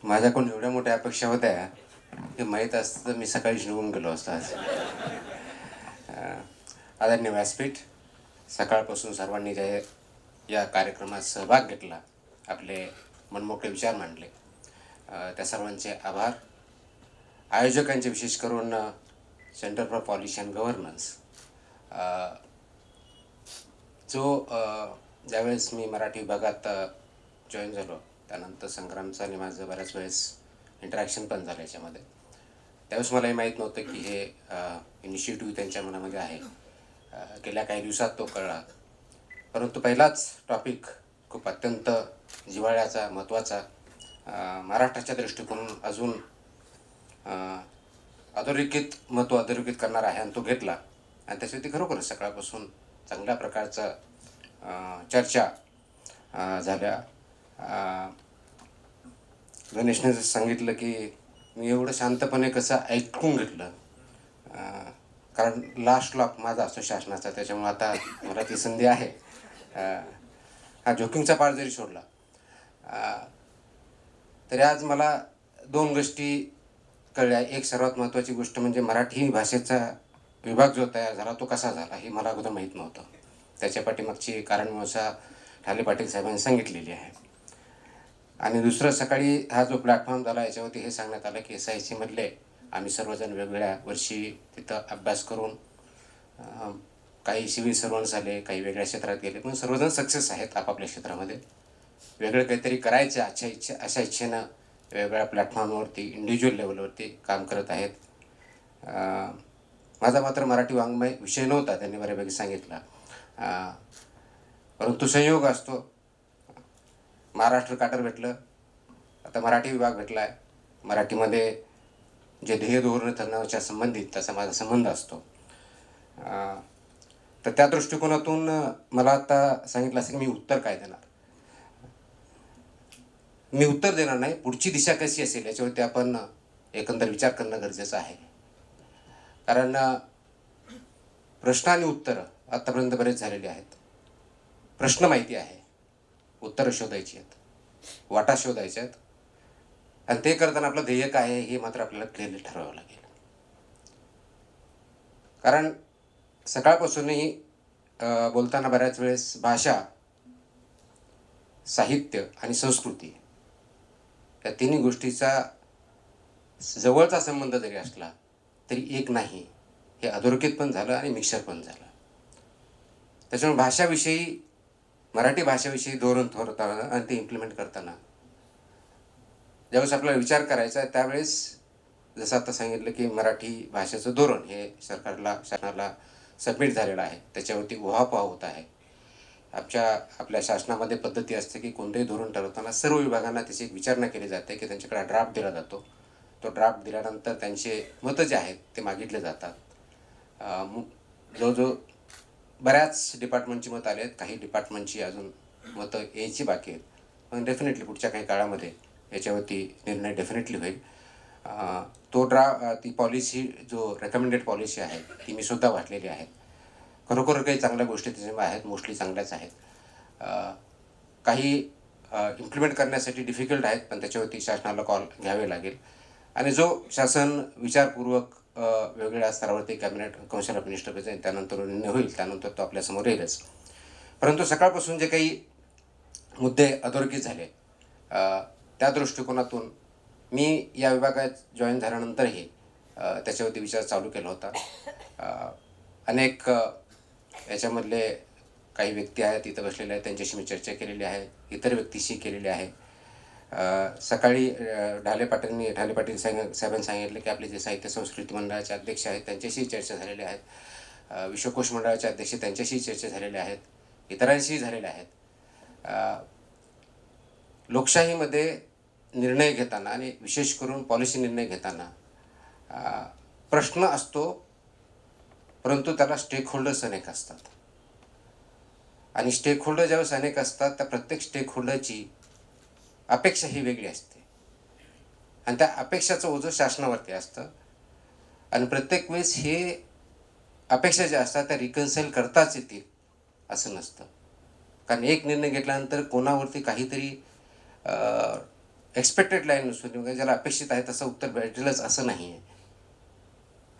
माझ्याकडून एवढ्या मोठ्या अपेक्षा होत्या हे माहीत असतं तर मी सकाळीच निघून गेलो असतो आज. आदरणीय व्यासपीठ, सकाळपासून सर्वांनी जे या कार्यक्रमात सहभाग घेतला, आपले मनमोकळे विचार मांडले, त्या सर्वांचे आभार. आयोजकांचे विशेष करून centre for policy and governance, जो ज्यावेळेस मी मराठी विभागात जॉईन झालो त्यानंतर संग्रामचं आणि माझं बऱ्याच वेळेस इंटरॅक्शन पण झालं याच्यामध्ये. त्यावेळेस मलाही माहीत नव्हतं की हे इनिशिएटिव्ह त्यांच्या मनामध्ये आहे. गेल्या काही दिवसात तो कळला. परंतु पहिलाच टॉपिक खूप अत्यंत जिव्हाळ्याचा, महत्त्वाचा, महाराष्ट्राच्या दृष्टिकोनातून अजून अधोरेखित करणारा आहे आणि तो घेतला. आणि त्याच्यावरती खरोखरच सकाळपासून चांगल्या प्रकारचा चर्चा झाल्या. गणेशने सांगितलं की मी एवढं शांतपणे कसं ऐकून घेतलं, कारण लास्ट लॉक माझा असतो शासनाचा, त्याच्यामुळे आता मला ती संधी आहे. हा जोकिंगचा पार्ट जरी सोडला तरी आज मला 2 गोष्टी कळल्या. एक सर्वात महत्त्वाची गोष्ट म्हणजे मराठी भाषेचा विभाग जो तयार झाला तो कसा झाला हे मला अगोदर माहीत नव्हतं. त्याच्या पाठीमागची कारणमीमांसा ठाले पाटील साहेबांनी सांगितलेली आहे. आणि दुसरं, सकाळी हा जो प्लॅटफॉर्म झाला याच्यावरती हे सांगण्यात आलं की SIC मधले आम्ही सर्वजण वेगवेगळ्या वर्षी तिथं अभ्यास करून काही सिव्हिल सर्वंट झाले, काही वेगळ्या क्षेत्रात गेले, पण सर्वजण सक्सेस आहेत आपापल्या क्षेत्रामध्ये. वेगळं काहीतरी करायचं अशा इच्छेनं वेगवेगळ्या प्लॅटफॉर्मवरती इंडिव्हिज्युअल लेवलवरती काम करत आहेत. माझा मात्र मराठी वाङ्मय विषय नव्हता, त्यांनी बऱ्यापैकी सांगितला. परंतु संयोग असतो, महाराष्ट्र काटर भेटलं, आता मराठी विभाग भेटला आहे. मराठीमध्ये जे ध्येय धोरणं ठरवण्याच्या संबंधित त्याचा माझा संबंध असतो. तर त्या दृष्टिकोनातून मला आता सांगितलं असं की मी उत्तर काय देणार. मी उत्तर देणार नाही, पुढची दिशा कशी असेल याच्यावरती आपण एकंदर विचार करणं गरजेचं आहे. कारण प्रश्न आणि उत्तरं आत्तापर्यंत बरेच झालेले आहेत. प्रश्न माहिती आहे, उत्तरं शोधायची आहेत, वाटा शोधायच्या आहेत, आणि ते करताना आपलं ध्येय काय आहे हे मात्र आपल्याला क्लिअरली ठरवावं लागेल. कारण सकाळपासूनही बोलताना बऱ्याच वेळेस भाषा, साहित्य आणि संस्कृती या तिन्ही गोष्टीचा जवळचा संबंध जरी असला तरी एक नाही, हे अधोरेखित पण झालं आणि मिक्सर पण झालं. त्याच्यामुळे भाषाविषयी, मराठी भाषेविषयी धोरण ठरवताना आणि ते इम्प्लिमेंट करताना ज्यावेळेस आपल्याला विचार करायचा आहे त्यावेळेस जसं आता सांगितलं की मराठी भाषेचं धोरण हे शासनाला सबमिट झालेलं आहे. त्याच्यावरती उहापोह होत आहे. आपल्या शासनामध्ये पद्धती असते की कोणतेही धोरण ठरवताना सर्व विभागांना त्याची एक विचारणा केली जाते की त्यांच्याकडे ड्राफ्ट दिला जातो. तो ड्राफ्ट दिल्यानंतर त्यांचे मतं जे आहेत ते मागितले जातात. जो बऱ्याच डिपार्टमेंटची मतं आली आहेत, काही डिपार्टमेंटची अजून मतं यायची बाकी आहेत. पण डेफिनेटली पुढच्या काही काळामध्ये याच्यावरती निर्णय डेफिनेटली होईल. ती पॉलिसी जो रेकमेंडेड पॉलिसी आहे ती मी सुद्धा वाचलेली आहे. खरोखर काही चांगल्या गोष्टी त्याच्यामध्ये आहेत, मोस्टली चांगल्याच आहेत. काही इम्प्लिमेंट करण्यासाठी डिफिकल्ट आहेत, पण त्याच्यावरती शासनाला कॉल घ्यावे लागेल. आणि जो शासन विचारपूर्वक वेगवेगळ्या स्तरावरती कॅबिनेट कौन्सिल ऑफ मिनिस्टर जाईल, त्यानंतर निर्णय होईल, त्यानंतर तो आपल्यासमोर येईलच. परंतु सकाळपासून जे काही मुद्दे अधोरेखित झाले त्या दृष्टिकोनातून मी या विभागात जॉईन झाल्यानंतरही त्याच्यावरती विचार चालू केला होता. अनेक याच्यामधले काही व्यक्ती आहेत इथं बसलेले आहेत, त्यांच्याशी मी चर्चा केलेली आहे, इतर व्यक्तीशी केलेली आहे. सकाळी ठाले पाटील साहेबांनी सांगितलं की आपले जे साहित्य संस्कृती मंडळाचे अध्यक्ष आहेत त्यांच्याशी चर्चा झालेल्या आहेत, विश्वकोश मंडळाचे अध्यक्ष त्यांच्याशी चर्चा झालेल्या आहेत, इतरांशी झालेल्या आहेत. लोकशाहीमध्ये निर्णय घेताना आणि विशेष करून पॉलिसी निर्णय घेताना प्रश्न असतो, परंतु त्याला स्टेक होल्डर्स अनेक असतात. आणि स्टेक होल्डर ज्यावेळेस अनेक असतात त्या प्रत्येक स्टेक होल्डरची अपेक्षा ही वेगळी असते आणि त्या अपेक्षाचं ओझं शासनावरती असतं आणि प्रत्येक वेळेस हे अपेक्षा ज्या असतात त्या रिकन्साईल करताच येतील असं नसतं. कारण एक निर्णय घेतल्यानंतर कोणावरती काहीतरी एक्सपेक्टेड लाईन नसून किंवा ज्याला अपेक्षित आहे तसं उत्तर भेटेलच असं नाही आहे.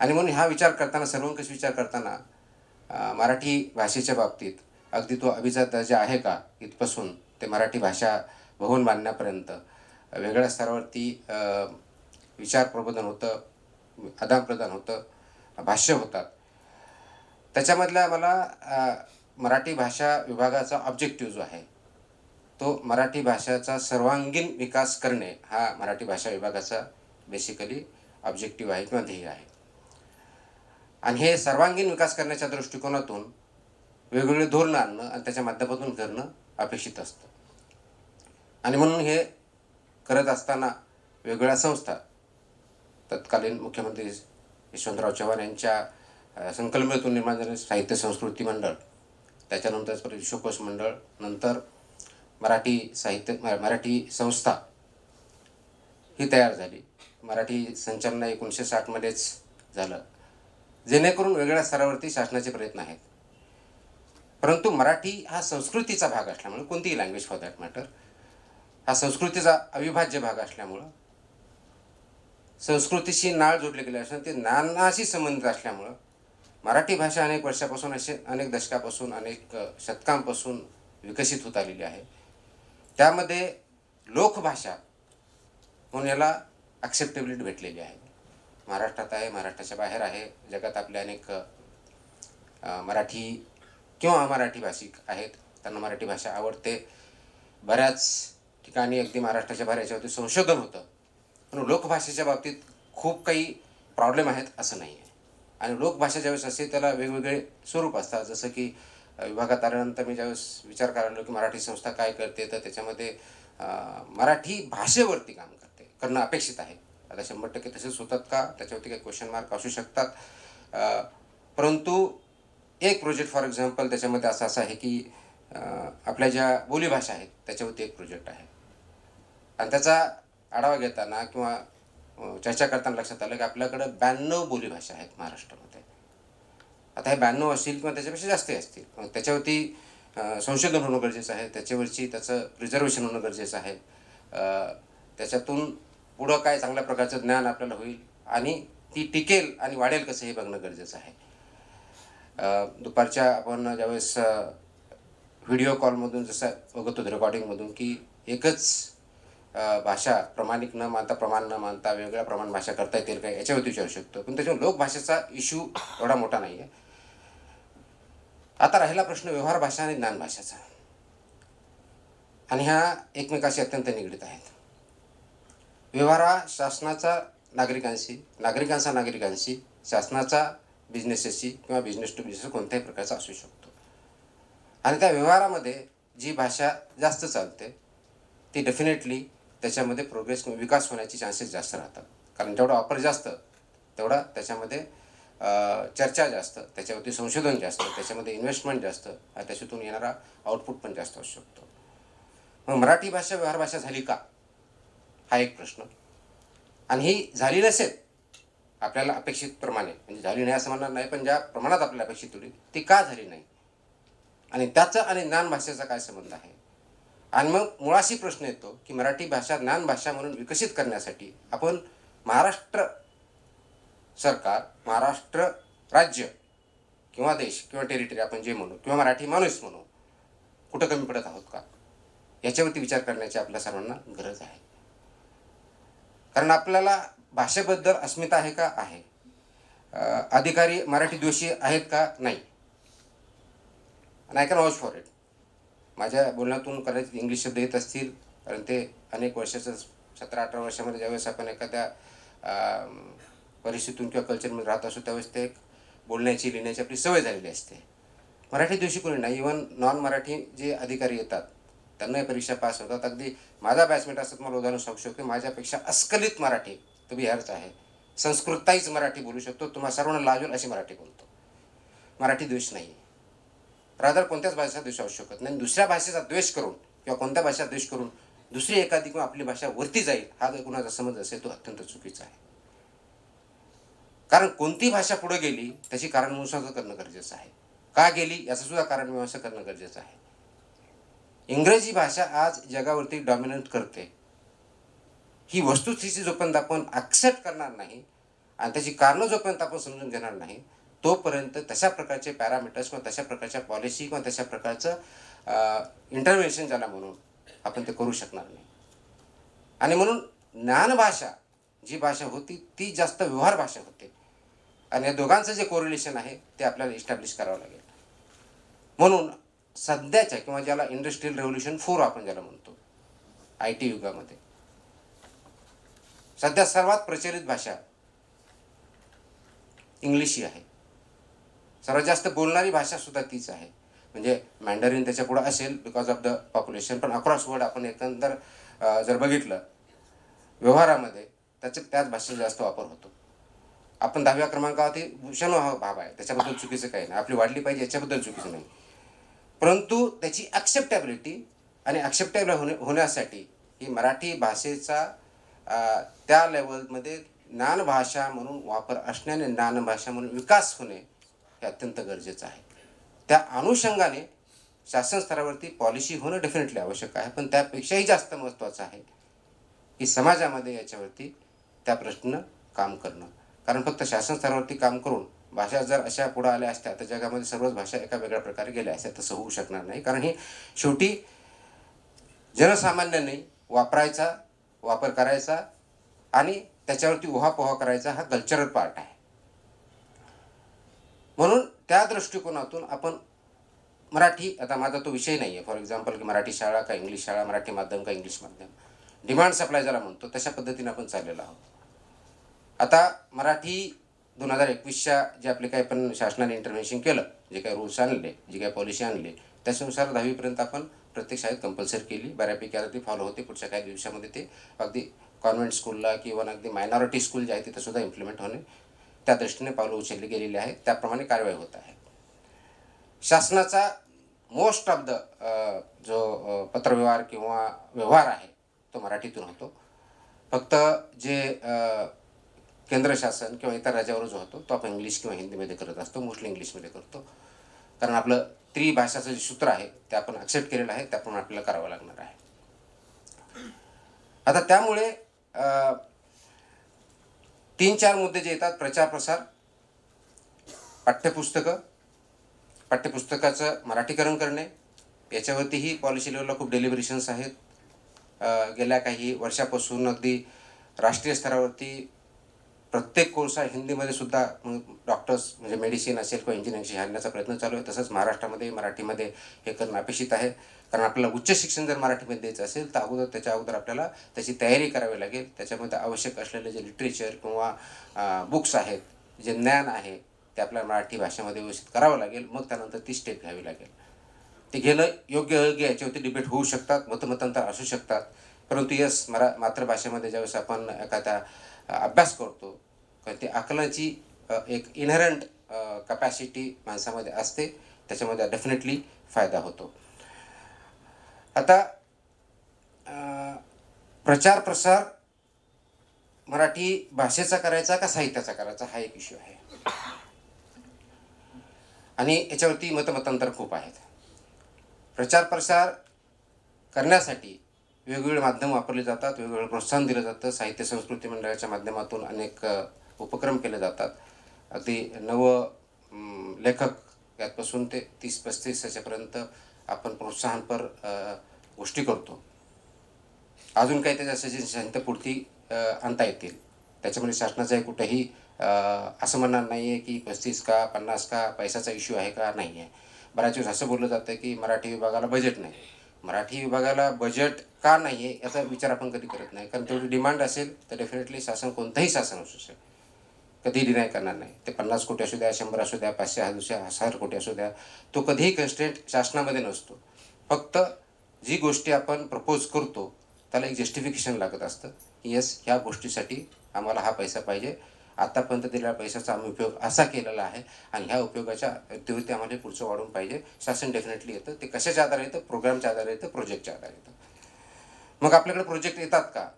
आणि म्हणून हा विचार करताना सर्वंकष विचार करताना मराठी भाषेच्या बाबतीत अगदी तो अभिजात दर्जा आहे का इथपासून ते मराठी भाषा भवन बांधण्यापर्यंत वेगळ्या स्तरावरती विचार प्रबोधन होतं, आदानप्रदान होतं, भाष्य होतात. त्याच्यामधल्या मला मराठी भाषा विभागाचा ऑब्जेक्टिव्ह जो आहे तो मराठी भाषेचा सर्वांगीण विकास करणे हा मराठी भाषा विभागाचा बेसिकली ऑब्जेक्टिव्ह आहे किंवा ध्येय आहे. आणि हे सर्वांगीण विकास करण्याच्या दृष्टिकोनातून वेगवेगळे धोरणं आणणं आणि त्याच्या माध्यमातून करणं अपेक्षित असतं. आणि म्हणून हे करत असताना वेगवेगळ्या संस्था तत्कालीन मुख्यमंत्री यशवंतराव चव्हाण यांच्या संकल्पनेतून निर्माण झालेले साहित्य संस्कृती मंडळ, त्याच्यानंतर परत विश्वकोश मंडळ, नंतर मराठी संस्था ही तयार झाली. मराठी संचलन 1960मध्येच झालं, जेणेकरून वेगवेगळ्या स्तरावरती शासनाचे प्रयत्न आहेत. परंतु मराठी हा संस्कृतीचा भाग असल्यामुळे, कोणतीही लँग्वेज फॉर दॅट मॅटर हा संस्कृतीचा अविभाज्य भाग असल्यामुळं, संस्कृतीशी नाळ जोडले गेले असल्यामुळे, ते ज्ञानाशी संबंधित असल्यामुळं मराठी भाषा अनेक वर्षापासून अनेक दशकापासून अनेक शतकांपासून विकसित होत आलेली आहे. त्यामध्ये लोकभाषा म्हणून याला ॲक्सेप्टेबिलिटी भेटलेली आहे. महाराष्ट्रात आहे, महाराष्ट्राच्या बाहेर आहे, जगात आपले अनेक मराठी किंवा अमराठी भाषिक आहेत, त्यांना मराठी भाषा आवडते. बऱ्याच ठिकाणी अगदी महाराष्ट्राच्या बाहेर याच्यावरती संशोधन होतं. पण लोकभाषेच्या बाबतीत खूप काही प्रॉब्लेम आहेत असं नाही आहे. आणि लोकभाषा ज्यावेळेस असते त्याला वेगवेगळे स्वरूप असतात. जसं की विभागात आल्यानंतर मी ज्यावेळेस विचार करायला की मराठी संस्था काय करते, तर त्याच्यामध्ये मराठी भाषेवरती काम करणं अपेक्षित आहे. आता 100% तसेच होतात का त्याच्यावरती काही क्वेश्चन मार्क असू शकतात. परंतु एक प्रोजेक्ट फॉर एक्झाम्पल त्याच्यामध्ये असं आहे की आपल्या ज्या बोलीभाषा आहेत त्याच्यावरती एक प्रोजेक्ट आहे आणि त्याचा आढावा घेताना किंवा चर्चा करताना लक्षात आलं की आपल्याकडं 92 बोलीभाषा आहेत महाराष्ट्रामध्ये. आता हे 92 असतील किंवा त्याच्यापेक्षा जास्तही असतील, मग त्याच्यावरती संशोधन होणं गरजेचं आहे, त्याचं रिझर्वेशन होणं गरजेचं आहे. त्याच्यातून पुढं काय चांगल्या प्रकारचं ज्ञान आपल्याला होईल आणि ती टिकेल आणि वाढेल कसं हे बघणं गरजेचं आहे. दुपारच्या आपण ज्यावेळेस व्हिडिओ कॉलमधून जसं बघत होतो रेकॉर्डिंगमधून की एकच भाषा प्रमाणिक न मानता, प्रमाण न मानता वेगवेगळ्या प्रमाण भाषा करता येतील काय याच्यावरती विचारू शकतो. पण त्याच्यावर लोकभाषेचा इश्यू एवढा मोठा नाही आहे. आता राहिला प्रश्न व्यवहार भाषा आणि ज्ञान भाषेचा, आणि ह्या एकमेकाशी अत्यंत निगडीत आहेत. व्यवहार हा शासनाचा नागरिकांशी, नागरिकांचा नागरिकांशी, शासनाचा बिझनेसेसशी किंवा बिझनेस टू बिझनेस कोणत्याही प्रकारचा असू शकतो. आणि त्या व्यवहारामध्ये जी भाषा जास्त चालते ती डेफिनेटली त्याच्यामध्ये प्रोग्रेस किंवा विकास होण्याची चान्सेस जास्त राहतात. कारण जेवढा वापर जास्त तेवढा त्याच्यामध्ये चर्चा जास्त, त्याच्यावरती संशोधन जास्त, त्याच्यामध्ये इन्व्हेस्टमेंट जास्त आणि त्याच्यातून येणारा आउटपुट पण जास्त असू शकतो. मग मराठी भाषा व्यवहार भाषा झाली का हा एक प्रश्न. आणि ही झाली नसेल आपल्याला अपेक्षित प्रमाणे, म्हणजे झाली नाही असं म्हणणार नाही, पण ज्या प्रमाणात आपल्याला अपेक्षित होती ती का झाली नाही आणि त्याचा आणि ज्ञान भाषेचा काय संबंध आहे. आणि मग मुळाशी प्रश्न येतो की मराठी भाषा ज्ञान भाषा म्हणून विकसित करण्यासाठी आपण महाराष्ट्र सरकार, महाराष्ट्र राज्य किंवा देश किंवा टेरिटरी आपण जे म्हणू किंवा मराठी माणूस म्हणू कुठं कमी पडत आहोत का याच्यावरती विचार करण्याची आपल्या सर्वांना गरज आहे. कारण आपल्याला भाषेबद्दल अस्मिता आहे का, आहे. अधिकारी मराठी द्वेषी आहेत का, नाही. आणि I can vouch for it. माझ्या बोलण्यातून कदाचित इंग्लिश शब्द येत असतील, कारण ते अनेक वर्षाचं 17-18 वर्षामध्ये ज्यावेळेस आपण एखाद्या परिस्थितीतून किंवा कल्चरमध्ये राहत असतो त्यावेळेस ते एक बोलण्याची लिहिण्याची आपली सवय झालेली असते. मराठी दिवशी कोणी नाही, इव्हन नॉन मराठी जे अधिकारी येतात त्यांनाही परीक्षा पास होतात. अगदी माझा बॅचमेट असतात, मला उदाहरण सांगू शकतो, माझ्यापेक्षा अस्खलित मराठी तो बिहारचा आहे, संस्कृताईच मराठी बोलू शकतो, तुम्हाला सर्वांना लाजवेल अशी मराठी बोलतो. मराठी द्वेष नाही. रादर कोणत्याच भाषेचा द्वेष असू शकत नाही. दुसऱ्या भाषेचा द्वेष करून किंवा कोणत्या भाषेचा द्वेष करून दुसरी एखादी किंवा आपली भाषा वरती जाईल हा जर कुणाचा समज असेल तो अत्यंत चुकीचा आहे. कारण कोणती भाषा पुढे गेली त्याची कारणमीमांसा करणं गरजेचं आहे. का गेली याचं सुद्धा कारणमीमांसा करणं गरजेचं आहे. इंग्रजी भाषा आज जगावरती डॉमिनंट करते ही वस्तुस्थिती जोपर्यंत आपण ॲक्सेप्ट करणार नाही आणि त्याची कारणं जोपर्यंत आपण समजून घेणार नाही तोपर्यंत तशा प्रकारचे पॅरामीटर्स किंवा तशा प्रकारच्या पॉलिसी किंवा तशा प्रकारचं इंटरव्हेन्शन ज्याला म्हणून आपण ते करू शकणार नाही. आणि म्हणून ज्ञानभाषा जी भाषा होती ती जास्त व्यवहार भाषा होते आणि या दोघांचं जे कोरिलेशन आहे ते आपल्याला इस्टॅब्लिश करावं लागेल. म्हणून सध्याच्या किंवा ज्याला इंडस्ट्रियल रेव्होल्युशन 4 आपण ज्याला म्हणतो IT युगामध्ये सध्या सर्वात प्रचलित भाषा इंग्लिश ही आहे. सर्वात जास्त बोलणारी भाषा सुद्धा तीच आहे. म्हणजे मॅन्डरिन त्याच्या पुढे असेल बिकॉज ऑफ द पॉप्युलेशन, पण अक्रॉस वर्ल्ड आपण एकंदर जर बघितलं व्यवहारामध्ये त्याच भाषेचा जास्त वापर होतो. आपण 10व्या क्रमांकावरती भूषण हा भाव आहे, त्याच्याबद्दल चुकीचं काही नाही, आपली वाढली पाहिजे याच्याबद्दल चुकीचं नाही. परंतु त्याची ॲक्सेप्टेबिलिटी आणि ॲक्सेप्टेबल होण्यासाठी ही मराठी भाषेचा त्या लेवलमध्ये ज्ञानभाषा म्हणून वापर असण्याने ज्ञानभाषा म्हणून विकास होणे हे अत्यंत गरजेचं आहे. त्या अनुषंगाने शासन स्तरावरती पॉलिसी होणं डेफिनेटली आवश्यक आहे. पण त्यापेक्षाही जास्त महत्त्वाचं आहे की समाजामध्ये याच्यावरती त्या प्रश्न काम करणं. कारण फक्त शासन स्तरावरती काम करून भाषा जर अशा पुढे आल्या असत्या तर जगामध्ये सर्वच भाषा एका वेगळ्या प्रकारे गेल्या असत्या. तसं होऊ शकणार नाही. कारण हे शेवटी जनसामान्याने वापरायचा, वापर करायचा आणि त्याच्यावरती उहापोहा करायचा हा कल्चरल पार्ट आहे. म्हणून त्या दृष्टिकोनातून आपण मराठी, आता माझा तो विषय नाही आहे फॉर एक्झाम्पल की मराठी शाळा का इंग्लिश शाळा, मराठी माध्यम का इंग्लिश माध्यम, डिमांड सप्लाय ज्याला म्हणतो तशा पद्धतीने आपण चाललेलो आहोत. आता मराठी 2021च्या जे आपले काही पण शासनाने इंटरव्हेन्शन केलं, जे काही रूल्स आणले, जे काही पॉलिसी आणले त्याच्यानुसार 10वीपर्यंत आपण प्रत्येक शाळेत कंपल्सरी केली. बऱ्यापैकी आता ती फॉलो होते. पुढच्या काही दिवसामध्ये ते अगदी कॉन्व्हेंट स्कूलला किंवा अगदी मायनॉरिटी स्कूल जे आहे तिथं सुद्धा इम्प्लिमेंट होणे त्या दृष्टीने पावलं उचलली गेलेली आहेत. त्याप्रमाणे कारवाई होत आहे. शासनाचा मोस्ट ऑफ द जो पत्रव्यवहार किंवा व्यवहार आहे तो मराठीतून होतो. फक्त जे केंद्र शासन किंवा इतर राज्यावर जो होतो तो आपण इंग्लिश किंवा हिंदीमध्ये करत असतो, मोस्टली इंग्लिशमध्ये करतो. कारण आपलं त्रिभाषाचं जे सूत्र आहे ते आपण ॲक्सेप्ट केलेलं आहे, त्याप्रमाणे आपल्याला करावं लागणार आहे. आता त्यामुळे 3-4 मुद्दे जे येतात, प्रचार प्रसार, पाठ्यपुस्तकाचं मराठीकरण करणे, याच्यावरतीही पॉलिसी लेवलला खूप डेलिब्रेशन्स आहेत. गेल्या काही वर्षापासून अगदी राष्ट्रीय स्तरावरती प्रत्येक कोर्स हा हिंदीमध्ये सुद्धा डॉक्टर्स म्हणजे मेडिसिन असेल किंवा इंजिनिअरिंगशी आणण्याचा प्रयत्न चालू आहे. तसंच महाराष्ट्रामध्ये मराठीमध्ये हे करणं अपेक्षित आहे. कारण आपल्याला उच्च शिक्षण जर मराठीमध्ये द्यायचं असेल तर त्याच्या अगोदर आपल्याला त्याची तयारी करावी लागेल. त्याच्यामध्ये आवश्यक असलेले जे लिटरेचर किंवा बुक्स आहेत, जे ज्ञान आहे ते आपल्याला मराठी भाषेमध्ये व्यवस्थित करावं लागेल. मग त्यानंतर ती स्टेप घ्यावी लागेल. ते घेणं योग्य अयोग्य याच्यावरती डिबेट होऊ शकतात, मतमतांतर असू शकतात. परंतु यस मातृभाषेमध्ये ज्यावेळेस आपण एखादा अभ्यास करतो ते आकलनाची एक इनहरंट कपॅसिटी माणसामध्ये असते, त्याच्यामध्ये डेफिनेटली फायदा होतो. आता प्रचार प्रसार मराठी भाषेचा करायचा का साहित्याचा करायचा हा एक इश्यू आहे आणि याच्यावरती मतमतांतर खूप आहेत. प्रचार प्रसार करण्यासाठी वेगवेगळे माध्यम वापरले जातात, वेगवेगळं प्रोत्साहन दिलं जातं. साहित्य संस्कृती मंडळाच्या माध्यमातून अनेक उपक्रम केले जातात. अगदी लेखक यापासून ते 30-35 याच्यापर्यंत आपण प्रोत्साहनपर गोष्टी करतो. अजून काही त्याच्या साहित्यपूर्ती आणता येतील. त्याच्यामध्ये शासनाचं कुठेही असं म्हणणार नाही आहे की 35 का 50 का पैशाचा इश्यू आहे का, नाही आहे. बऱ्याच वेळेस असं बोललं जातं की मराठी विभागाला बजेट नाही. मराठी विभागाला बजेट का नाही आहे याचा विचार आपण कधी करत नाही. कारण तेवढी डिमांड असेल तर डेफिनेटली शासन, कोणतंही शासन असू शकते, कधीही डिनाय करणार नाही. ते 50 कोटी असू द्या, 100 असू द्या, 500 1000 कोटी असू द्या, तो कधीही कन्स्ट्रेंट शासनामध्ये नसतो. फक्त जी गोष्टी आपण प्रपोज करतो त्याला एक जस्टिफिकेशन लागत असतं. येस, ह्या गोष्टीसाठी आम्हाला हा पैसा पाहिजे आतापर्यंत दिलेल्या पैशाचा आम्ही उपयोग असा केलेला आहे आणि ह्या उपयोगाच्या तीव्रते आम्हाला पुढचं वाढवून पाहिजे. शासन डेफिनेटली येतं. ते कशाच्या आधारे येतं? प्रोग्रामच्या आधारे येतं, प्रोजेक्टच्या आधारे येतं. मग आपल्याकडे प्रोजेक्ट येतात का?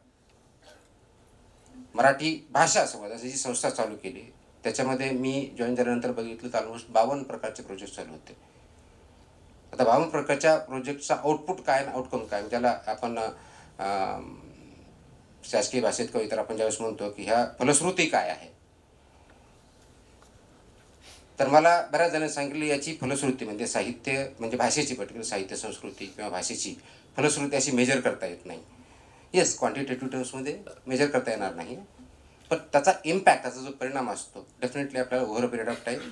मराठी भाषा संवर्धनाची जी संस्था चालू केली त्याच्यामध्ये मी जॉईन झाल्यानंतर बघितलं तर ऑलमोस्ट 52 प्रकारचे प्रोजेक्ट चालू होते. आता 52 प्रकारच्या प्रोजेक्टचा आउटपुट काय आणि आउटकम काय, ज्याला आपण शासकीय भाषेत किंवा इतर आपण ज्यावेळेस म्हणतो की ह्या फलश्रुती काय आहे, तर मला बऱ्याच जणांनी सांगितलं याची फलश्रुती म्हणजे साहित्य म्हणजे भाषेची पर्टिक्युलर साहित्य संस्कृती किंवा भाषेची फलश्रुती अशी मेजर करता येत नाही. येस, क्वांटिटेटिव्ह टर्म्समध्ये मेजर करता येणार नाही, पण त्याचा इम्पॅक्ट, त्याचा जो परिणाम असतो डेफिनेटली आपल्याला over a period of time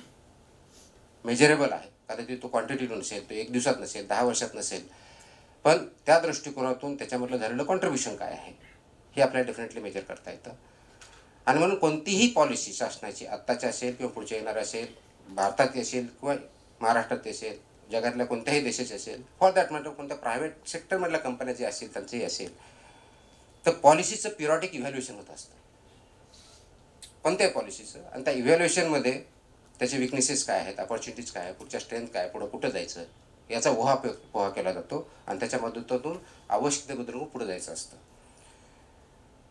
measurable आहे. कदाचित तो क्वांटिटीतून नसेल, तो 1 दिवसात नसेल, 10 वर्षात नसेल, पण त्या दृष्टिकोनातून त्याच्यामधलं झालेलं कॉन्ट्रीब्युशन काय आहे हे आपल्याला डेफिनेटली मेजर करता येतं. आणि म्हणून कोणतीही पॉलिसी शासनाची आत्ताची असेल किंवा पुढच्या येणार असेल, भारतात असेल किंवा महाराष्ट्रात असेल, जगातल्या कोणत्याही देशाची असेल, फॉर दॅट मॅटर कोणत्या प्रायव्हेट सेक्टरमधल्या कंपन्या जे असतील त्यांचंही असेल, तर पॉलिसीचं पिरियॉडिक इव्हॅल्युएशन होत असतं कोणत्याही पॉलिसीचं. आणि त्या इव्हॅल्युएशनमध्ये त्याचे विकनेसेस काय आहेत, अपॉर्च्युनिटीज काय आहे, पुढच्या स्ट्रेंथ काय, पुढं कुठं जायचं याचा पोहा केला जातो आणि त्याच्या मदतीतून आवश्यकतेबद्दल पुढे जायचं असतं.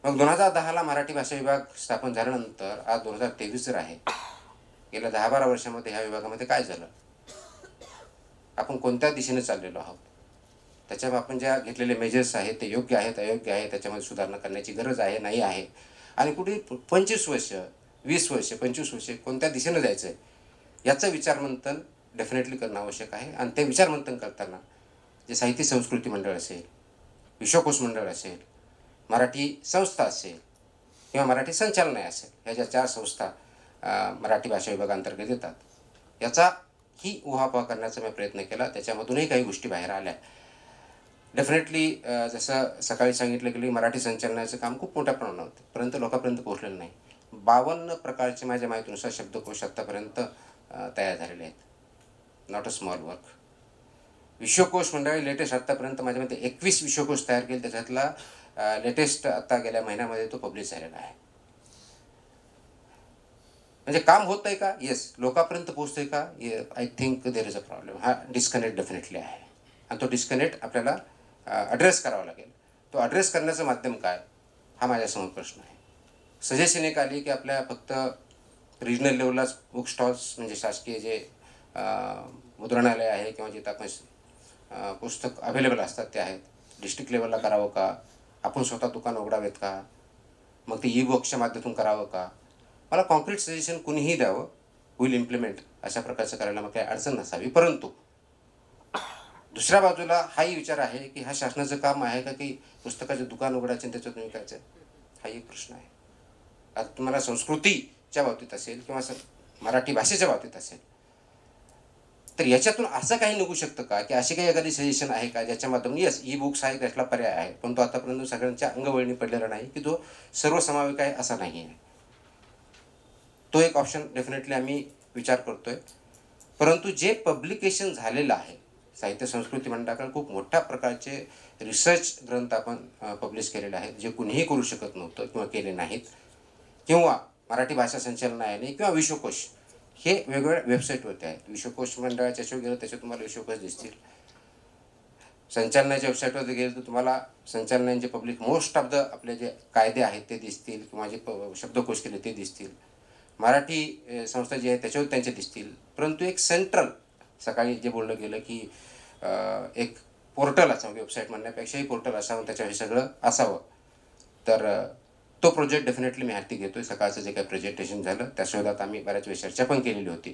मग 2010ला मराठी भाषा विभाग स्थापन झाल्यानंतर आज 2023 जर आहे, गेल्या 10-12 वर्षामध्ये ह्या विभागामध्ये काय झालं, आपण कोणत्या दिशेने चाललेलो आहोत, त्याच्यावर आपण ज्या घेतलेले मेजर्स आहेत ते योग्य आहेत, अयोग्य आहे, त्याच्यामध्ये सुधारणा करण्याची गरज आहे, नाही आहे, आणि कुठे 25 वर्ष, 20 वर्ष, 25 वर्ष कोणत्या दिशेनं जायचं आहे याचं विचारमंथन डेफिनेटली करणं आवश्यक आहे. आणि ते विचारमंथन करताना जे साहित्य संस्कृती मंडळ असेल, विश्वकोश मंडळ असेल, मराठी संस्था असेल किंवा मराठी संचालनालय असेल, ह्या ज्या 4 संस्था मराठी भाषा विभागांतर्गत येतात, याचा ही उहापोहा करण्याचा मी प्रयत्न केला. त्याच्यामधूनही काही गोष्टी बाहेर आल्या. डेफिनेटली जसं सकाळी सांगितलं गेलं, मराठी संचालनाचं काम खूप मोठ्या प्रमाणात होतं, परंतु लोकांपर्यंत पोहोचलेलं नाही. 52 प्रकारचे माझ्या माहितीनुसार शब्दकोश आत्तापर्यंत तयार झालेले आहेत. Not a small work. विश्वकोश मंडळी लेटेस्ट आत्तापर्यंत माझ्या मते 21 विश्वकोश तयार केले, त्याच्यातला लेटेस्ट आत्ता गेल्या महिन्यामध्ये तो पब्लिश झालेला आहे. म्हणजे काम होत आहे का? येस. लोकांपर्यंत पोहोचतंय का? I think there is a problem. हा डिस्कनेक्ट डेफिनेटली आहे आणि तो डिस्कनेक्ट आपल्याला ॲड्रेस करावा लागेल. तो ॲड्रेस करण्याचं माध्यम काय हा माझ्यासमोर प्रश्न आहे. सजेशन एक आली की आपल्या फक्त रिजनल लेवललाच बुक स्टॉल्स म्हणजे शासकीय जे मुद्रणालय आहे किंवा जिथं आपण पुस्तक अवेलेबल असतात ते आहेत, डिस्ट्रिक्ट लेवलला करावं का, आपण स्वतः दुकान उघडावेत का, मग ते ई बुक्सच्या माध्यमातून करावं का. मला कॉन्क्रीट सजेशन कुणीही द्यावं, विल इम्प्लिमेंट अशा प्रकारचं करायला मग काही अडचण नसावी. परंतु दुसऱ्या बाजूला हाही विचार आहे की हा शासनाचं काम आहे का की पुस्तकाचे दुकान उघडायचे आणि त्याच्यातून विकायचं, हाही एक प्रश्न आहे. आता तुम्हाला संस्कृतीच्या बाबतीत असेल किंवा मराठी भाषेच्या बाबतीत असेल, तर याच्यातून असं काही निघू शकतं का की अशी काही एखादी सजेशन आहे का ज्याच्या माध्यमातून येस ई बुक्स आहे त्यातला पर्याय आहे, पण तो आतापर्यंत सगळ्यांच्या अंगवळणी पडलेला नाही की तो सर्वसमावेक आहे असा नाही आहे. तो एक ऑप्शन डेफिनेटली आम्ही विचार करतोय. परंतु जे पब्लिकेशन झालेलं आहे, साहित्य संस्कृती मंडळाकडे खूप मोठ्या प्रकारचे रिसर्च ग्रंथ आपण पब्लिश केलेले आहेत, जे कुणीही करू शकत नव्हतं किंवा केले नाहीत, किंवा मराठी भाषा संचालनालयाने किंवा विश्वकोश हे वेगवेगळ्या वेबसाईटवरती आहेत. विश्वकोश मंडळाच्या याच्यावर गेलं त्याच्यात तुम्हाला विश्वकोश दिसतील, संचालनाच्या वेबसाईटवर गेलं तर तुम्हाला संचालनाचे पब्लिक मोस्ट ऑफ द आपले जे कायदे आहेत ते दिसतील किंवा जे शब्दकोश केले ते दिसतील. मराठी संस्था जी आहे त्याच्यावर त्यांचे दिसतील. परंतु एक सेंट्रल सकाळी जे बोललं गेलं की एक पोर्टल असावं, वेबसाईट म्हणण्यापेक्षाही पोर्टल असावं, त्याच्यावर सगळं असावं, तर तो प्रोजेक्ट डेफिनेटली मी हाती घेतो आहे. सकाळचं जे काही प्रेझेंटेशन झालं त्या शोधात आम्ही बऱ्याच वेळ चर्चा पण केलेली होती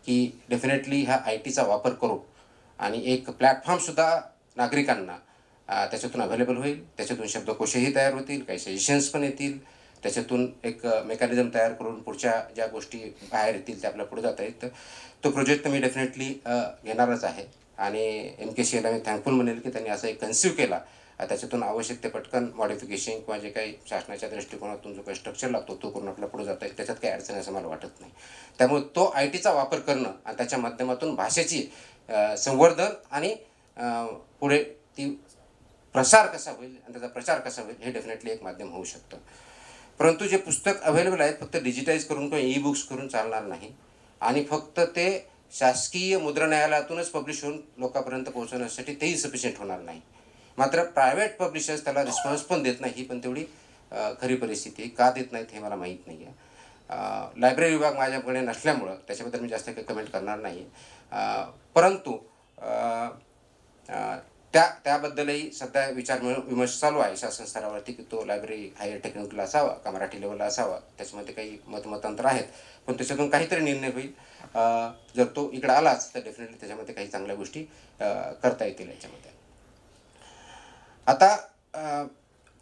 की डेफिनेटली ह्या IT चा वापर करू आणि एक प्लॅटफॉर्मसुद्धा नागरिकांना त्याच्यातून अवेलेबल होईल. त्याच्यातून शब्दकोशही तयार होतील, काही सजेशन्स पण येतील, त्याच्यातून एक मेकॅनिझम तयार करून पुढच्या ज्या गोष्टी बाहेर येतील त्या आपल्या पुढे जाता येईल. तर तो प्रोजेक्ट मी डेफिनेटली घेणारच आहे आणि MKCL मी थँकफुल म्हणेल की त्यांनी असा एक कन्सिव्ह केला. त्याच्यातून आवश्यक ते पटकन मॉडिफिकेशन किंवा जे काही शासनाच्या दृष्टिकोनातून जो काही स्ट्रक्चर लागतो तो करून आपल्या पुढे जाता येईल. त्याच्यात काही अडचण असं मला वाटत नाही. त्यामुळे तो IT चा वापर करणं आणि त्याच्या माध्यमातून भाषेची संवर्धन आणि पुढे ती प्रसार कसा होईल आणि त्याचा प्रचार कसा होईल हे डेफिनेटली एक माध्यम होऊ शकतं. परंतु जे पुस्तक अवेलेबल आहेत फक्त डिजिटाईज करून किंवा ई बुक्स करून चालणार नाही आणि फक्त ते शासकीय मुद्रणालयातूनच पब्लिश होऊन लोकांपर्यंत पोहोचवण्यासाठी तेही सफिशियंट होणार नाही. मात्र प्रायव्हेट पब्लिशर्स त्याला रिस्पॉन्स पण देत नाही, ही पण तेवढी खरी परिस्थिती आहे. का देत नाहीत हे मला माहीत नाही आहे. लायब्ररी विभाग माझ्याकडे नसल्यामुळं त्याच्याबद्दल मी जास्त काही कमेंट करणार नाही. परंतु त्याबद्दलही सध्या विमर्श चालू आहे शासन स्तरावरती की तो लायब्ररी हायर टेक्निकल असावा का मराठी लेवलला असावा. त्याच्यामध्ये काही मतमतांतर आहेत, पण त्याच्यातून काहीतरी निर्णय होईल. जर तो इकडे आलाच तर डेफिनेटली त्याच्यामध्ये काही चांगल्या गोष्टी करता येतील याच्यामध्ये. आता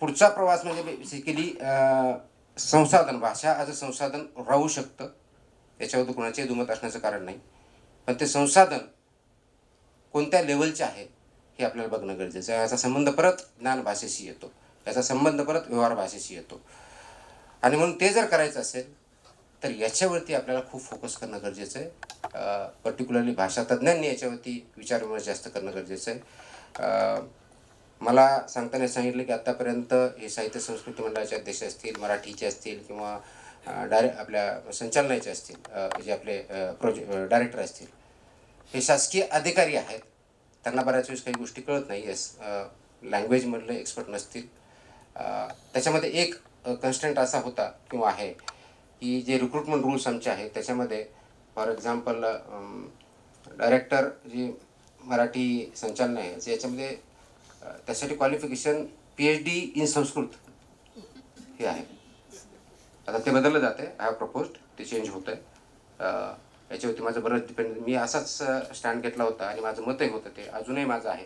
पुढचा प्रवास म्हणजे बेसिकली संसाधन. भाषा आज संसाधन राहू शकतं, याच्यावर कोणाचेही दुमत असण्याचं कारण नाही. पण ते संसाधन कोणत्या लेवलचे आहे हे आपल्याला बघणं गरजेचं आहे. याचा संबंध परत ज्ञान भाषेशी येतो, याचा संबंध परत व्यवहार भाषेशी येतो. आणि म्हणून ते जर करायचं असेल तर याच्यावरती आपल्याला खूप फोकस करणं गरजेचं आहे. पर्टिक्युलरली भाषा तज्ज्ञांनी याच्यावरती विचारविमर्श जास्त करणं गरजेचं आहे. मला सांगताना सांगितलं की आत्तापर्यंत हे साहित्य संस्कृती मंडळाचे अध्यक्ष असतील, मराठीचे असतील किंवा आपल्या संचालनाचे असतील, जे आपले डायरेक्टर असतील, हे शासकीय अधिकारी आहेत. त्यांना बऱ्याच वेळेस काही गोष्टी कळत नाही. लँग्वेजमधले एक्सपर्ट नसतील. त्याच्यामध्ये एक कन्स्टंट असा होता किंवा आहे की जे रिक्रुटमेंट रूल्स आमचे आहेत त्याच्यामध्ये फॉर एक्झाम्पल डायरेक्टर जी मराठी संचालन आहे याच्यामध्ये त्यासाठी क्वालिफिकेशन PhD इन संस्कृत हे आहे. आता ते बदललं जाते. आय हॅव प्रपोज्ड, ते चेंज होतं आहे. याच्यावरती माझं बरंच डिपेंड. मी असाच स्टँड घेतला होता आणि माझं मतही होतं, ते अजूनही माझं आहे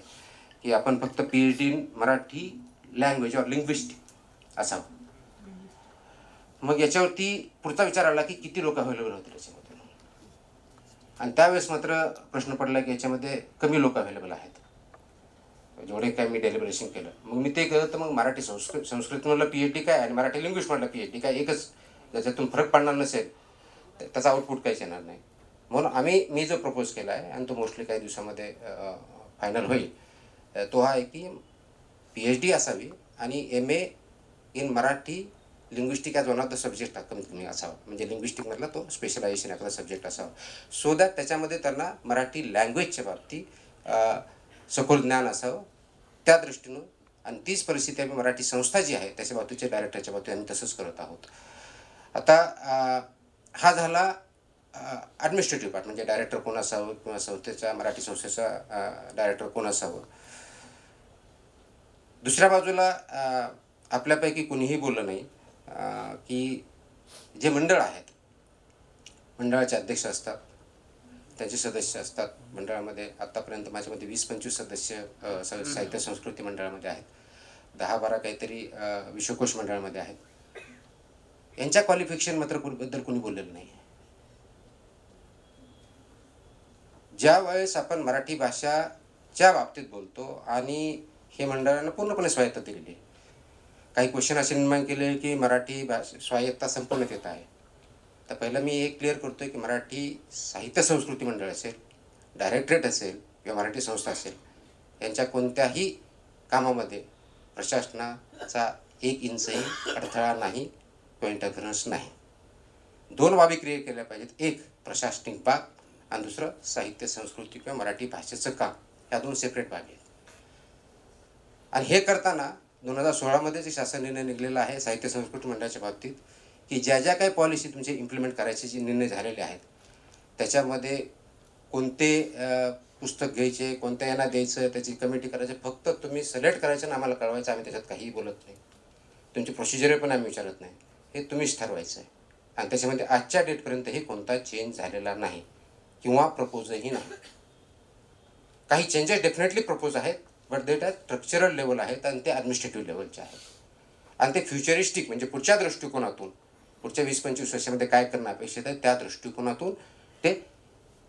की आपण फक्त PhD in Marathi language or linguistic असावं. मग याच्यावरती पुढचा विचार आला की किती लोक अवेलेबल होतील याच्यामध्ये. आणि त्यावेळेस मात्र प्रश्न पडला की याच्यामध्ये कमी लोक अवेलेबल आहेत जेवढे काय मी डेलिब्रेशन केलं. मग मी ते केलं तर मग मराठी संस्कृतमधलं PhD काय आणि मराठी लिंग्विस्टमधलं PhD काय एकच, ज्याच्यातून फरक पडणार नसेल त्याचा आउटपुट काहीच येणार नाही. म्हणून मी जो प्रपोज केला आहे आणि तो मोस्टली काही दिवसामध्ये फायनल होईल, तो हा आहे की PhD असावी आणि MA in Marathi linguistic as one of the subject कमीत कमी असावा. म्हणजे लिंग्विस्टिकमधला तो स्पेशलायझेशन एखादा सब्जेक्ट असावा, सो दॅट त्याच्यामध्ये त्यांना मराठी लँग्वेजच्या बाबतीत सखोल ज्ञान असावं त्या दृष्टीनं. आणि तीच परिस्थिती आम्ही मराठी संस्था जी आहे त्याच्या बाबतीच्या डायरेक्टरच्या बाबतीत आम्ही तसंच करत आहोत. आता हा झाला ॲडमिनिस्ट्रेटिव्ह पार्ट, म्हणजे डायरेक्टर कोण असावं किंवा संस्थेचा मराठी संस्थेचा डायरेक्टर कोण असावं. दुसऱ्या बाजूला आपल्यापैकी कुणीही बोललं नाही की जे मंडळ आहेत, मंडळाचे अध्यक्ष असतात, त्याचे सदस्य असतात. मंडळामध्ये आत्तापर्यंत माझ्यामध्ये 20-25 सदस्य साहित्य संस्कृती मंडळामध्ये आहेत, 10-12 काहीतरी विश्वकोश मंडळामध्ये आहेत. यांच्या क्वालिफिकेशन मात्र बद्दल कोणी बोललेलं नाही. ज्या वेळेस आपण मराठी भाषाच्या बाबतीत बोलतो आणि हे मंडळानं पूर्णपणे स्वायत्ता दिलेली आहे. काही क्वेश्चन असे निर्माण केले की मराठी भाषा स्वायत्ता संपूर्ण येत आहे. तर पहिलं मी एक क्लिअर करतोय की मराठी साहित्य संस्कृती मंडळ असेल, डायरेक्टरेट असेल किंवा मराठी संस्था असेल, यांच्या कोणत्याही कामामध्ये प्रशासनाचा 1 इंचही अडथळा नाही किंवा इंटरफरन्स नाही. 2 बाबी क्रिएट केल्या पाहिजेत. एक प्रशासनिक बाब आणि दुसरं साहित्य संस्कृती किंवा मराठी भाषेचं काम. ह्या 2 सेपरेट बाबी आहेत. आणि हे करताना 2016 जे शासन निर्णय निघालेला आहे साहित्य संस्कृती मंडळाच्या बाबतीत की ज्या ज्या काही पॉलिसी तुमचे इम्प्लिमेंट करायचे जे निर्णय झालेले आहेत त्याच्यामध्ये कोणते पुस्तक घ्यायचे, कोणत्या यांना द्यायचं, त्याची कमिटी करायची, फक्त तुम्ही सिलेक्ट करायचं आणि आम्हाला कळवायचं. आम्ही त्याच्यात काहीही बोलत नाही. तुमची प्रोसिजर पण आम्ही विचारत नाही. हे तुम्हीच ठरवायचं आहे. आणि त्याच्यामध्ये आजच्या डेटपर्यंतही कोणता चेंज झालेला नाही किंवा प्रपोजही नाही. काही चेंजेस डेफिनेटली प्रपोज आहेत, बट देट आर स्ट्रक्चरल लेवल आहेत आणि ते ॲडमिनिस्ट्रेटिव्ह लेवलचे आहेत. आणि ते फ्युचरिस्टिक म्हणजे पुढच्या दृष्टिकोनातून पुढच्या 20-25 वर्षामध्ये काय करणं अपेक्षित आहे त्या दृष्टिकोनातून ते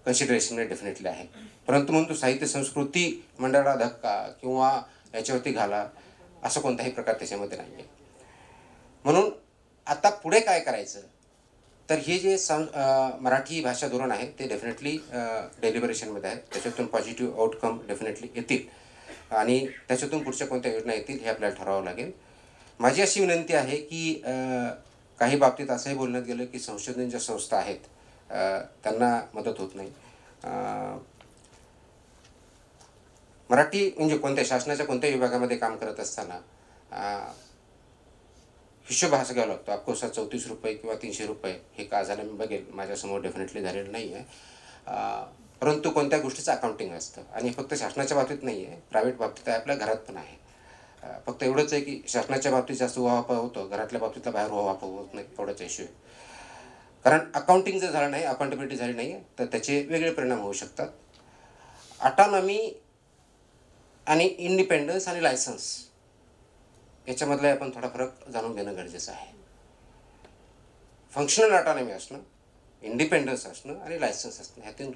कन्सिडरेशनमध्ये डेफिनेटली आहे. परंतु म्हणून तो साहित्य संस्कृती मंडळाला धक्का किंवा याच्यावरती घाला असं कोणताही प्रकार त्याच्यामध्ये नाही आहे. म्हणून आता पुढे काय करायचं तर हे जे मराठी भाषा धोरण आहे ते डेफिनेटली डेलिबरेशनमध्ये आहे. त्याच्यातून पॉझिटिव्ह आउटकम डेफिनेटली येतील आणि त्याच्यातून पुढच्या कोणत्या योजना येतील हे आपल्याला ठरवावं लागेल. माझी अशी विनंती आहे की काही बाबतीत असंही बोलण्यात गेलं की संशोधन ज्या संस्था आहेत त्यांना मदत होत नाही. मराठी म्हणजे कोणत्या शासनाच्या कोणत्याही विभागामध्ये काम करत असताना हिशोब हाच घ्यावा लागतो. ऑफकोर्स 34 रुपये किंवा 300 रुपये हे का झालं मी बघेल, माझ्यासमोर डेफिनेटली झालेलं नाही आहे. परंतु कोणत्या गोष्टीचं अकाउंटिंग असतं आणि फक्त शासनाच्या बाबतीत नाही आहे, प्रायव्हेट बाबतीत आहे, आपल्या घरात पण आहे. फक्त एवढंच आहे की शासनाच्या बाबतीत जास्त उहापोह होतो, घरातल्या बाबतीतला बाहेर उहापोह होत नाही, एवढाच इश्यू आहे. कारण अकाउंटिंग जर झालं नाही, अकाउंटेबिलिटी झाली नाही तर त्याचे वेगळे परिणाम होऊ शकतात. ऑटॉनॉमी आणि इंडिपेंडन्स आणि लायसन्स याच्यामधला आपण थोडा फरक जाणून घेणं गरजेचं आहे. फंक्शनल ऑटॉनॉमी असणं, इंडिपेंडन्स असणं आणि लायसन्स असणं ह्यातून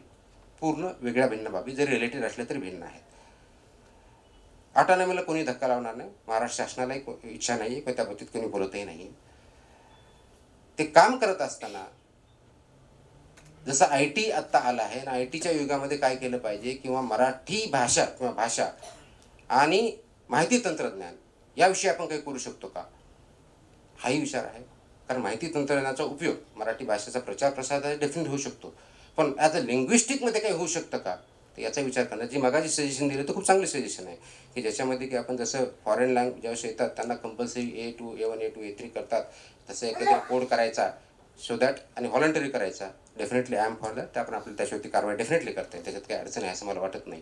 पूर्ण वेगळ्या भिन्न बाबी जरी रिलेटेड असल्या तरी भिन्न आहेत. ऑटॉनॉमीला कोणी धक्का लावणार नाही, महाराष्ट्र शासनालाही इच्छा नाही आहे किंवा त्या बाबतीत कोणी बोलतही नाही. ते काम करत असताना जसं IT आत्ता आला आहे आणि IT युगामध्ये काय केलं पाहिजे किंवा मराठी भाषा किंवा भाषा आणि माहिती तंत्रज्ञान याविषयी आपण काही करू शकतो का, हाही विचार आहे. कारण माहिती तंत्रज्ञानाचा उपयोग मराठी भाषेचा प्रचार प्रसार डेफिनेट होऊ शकतो, पण ॲज अ लिंग्विस्टिकमध्ये काही होऊ शकतं का, तर याचा विचार करणं. जी मगाची सजेशन दिलं तर खूप चांगली सजेशन आहे की ज्याच्यामध्ये की आपण जसं फॉरेन लँग्वेज ज्यावेळेस येतात त्यांना compulsory A2 A1 A2 A3 करतात, तसं एकत्र कोड करायचा सो दॅट आणि व्हॉलंटरी करायचा. Definitely I am for that. त्या आपण आपल्याला त्याच्यावरती कारवाई डेफिनेटली करता येईल, त्याच्यात काही अडचण आहे असं मला वाटत नाही.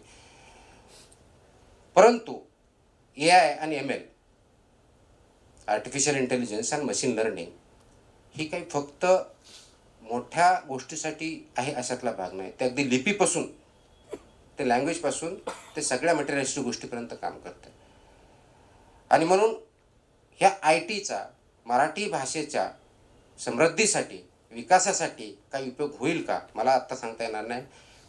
परंतु AI आणि ML आर्टिफिशियल इंटेलिजन्स आणि मशीन लर्निंग ही काही फक्त मोठ्या गोष्टीसाठी आहे अशातला भाग नाही. ते अगदी लिपीपासून ते लँग्वेजपासून ते सगळ्या मटेरियलिस्टिक गोष्टीपर्यंत काम करतं. आणि म्हणून ह्या ITचा मराठी भाषेच्या समृद्धीसाठी विकासासाठी काही उपयोग होईल का मला आत्ता सांगता येणार नाही.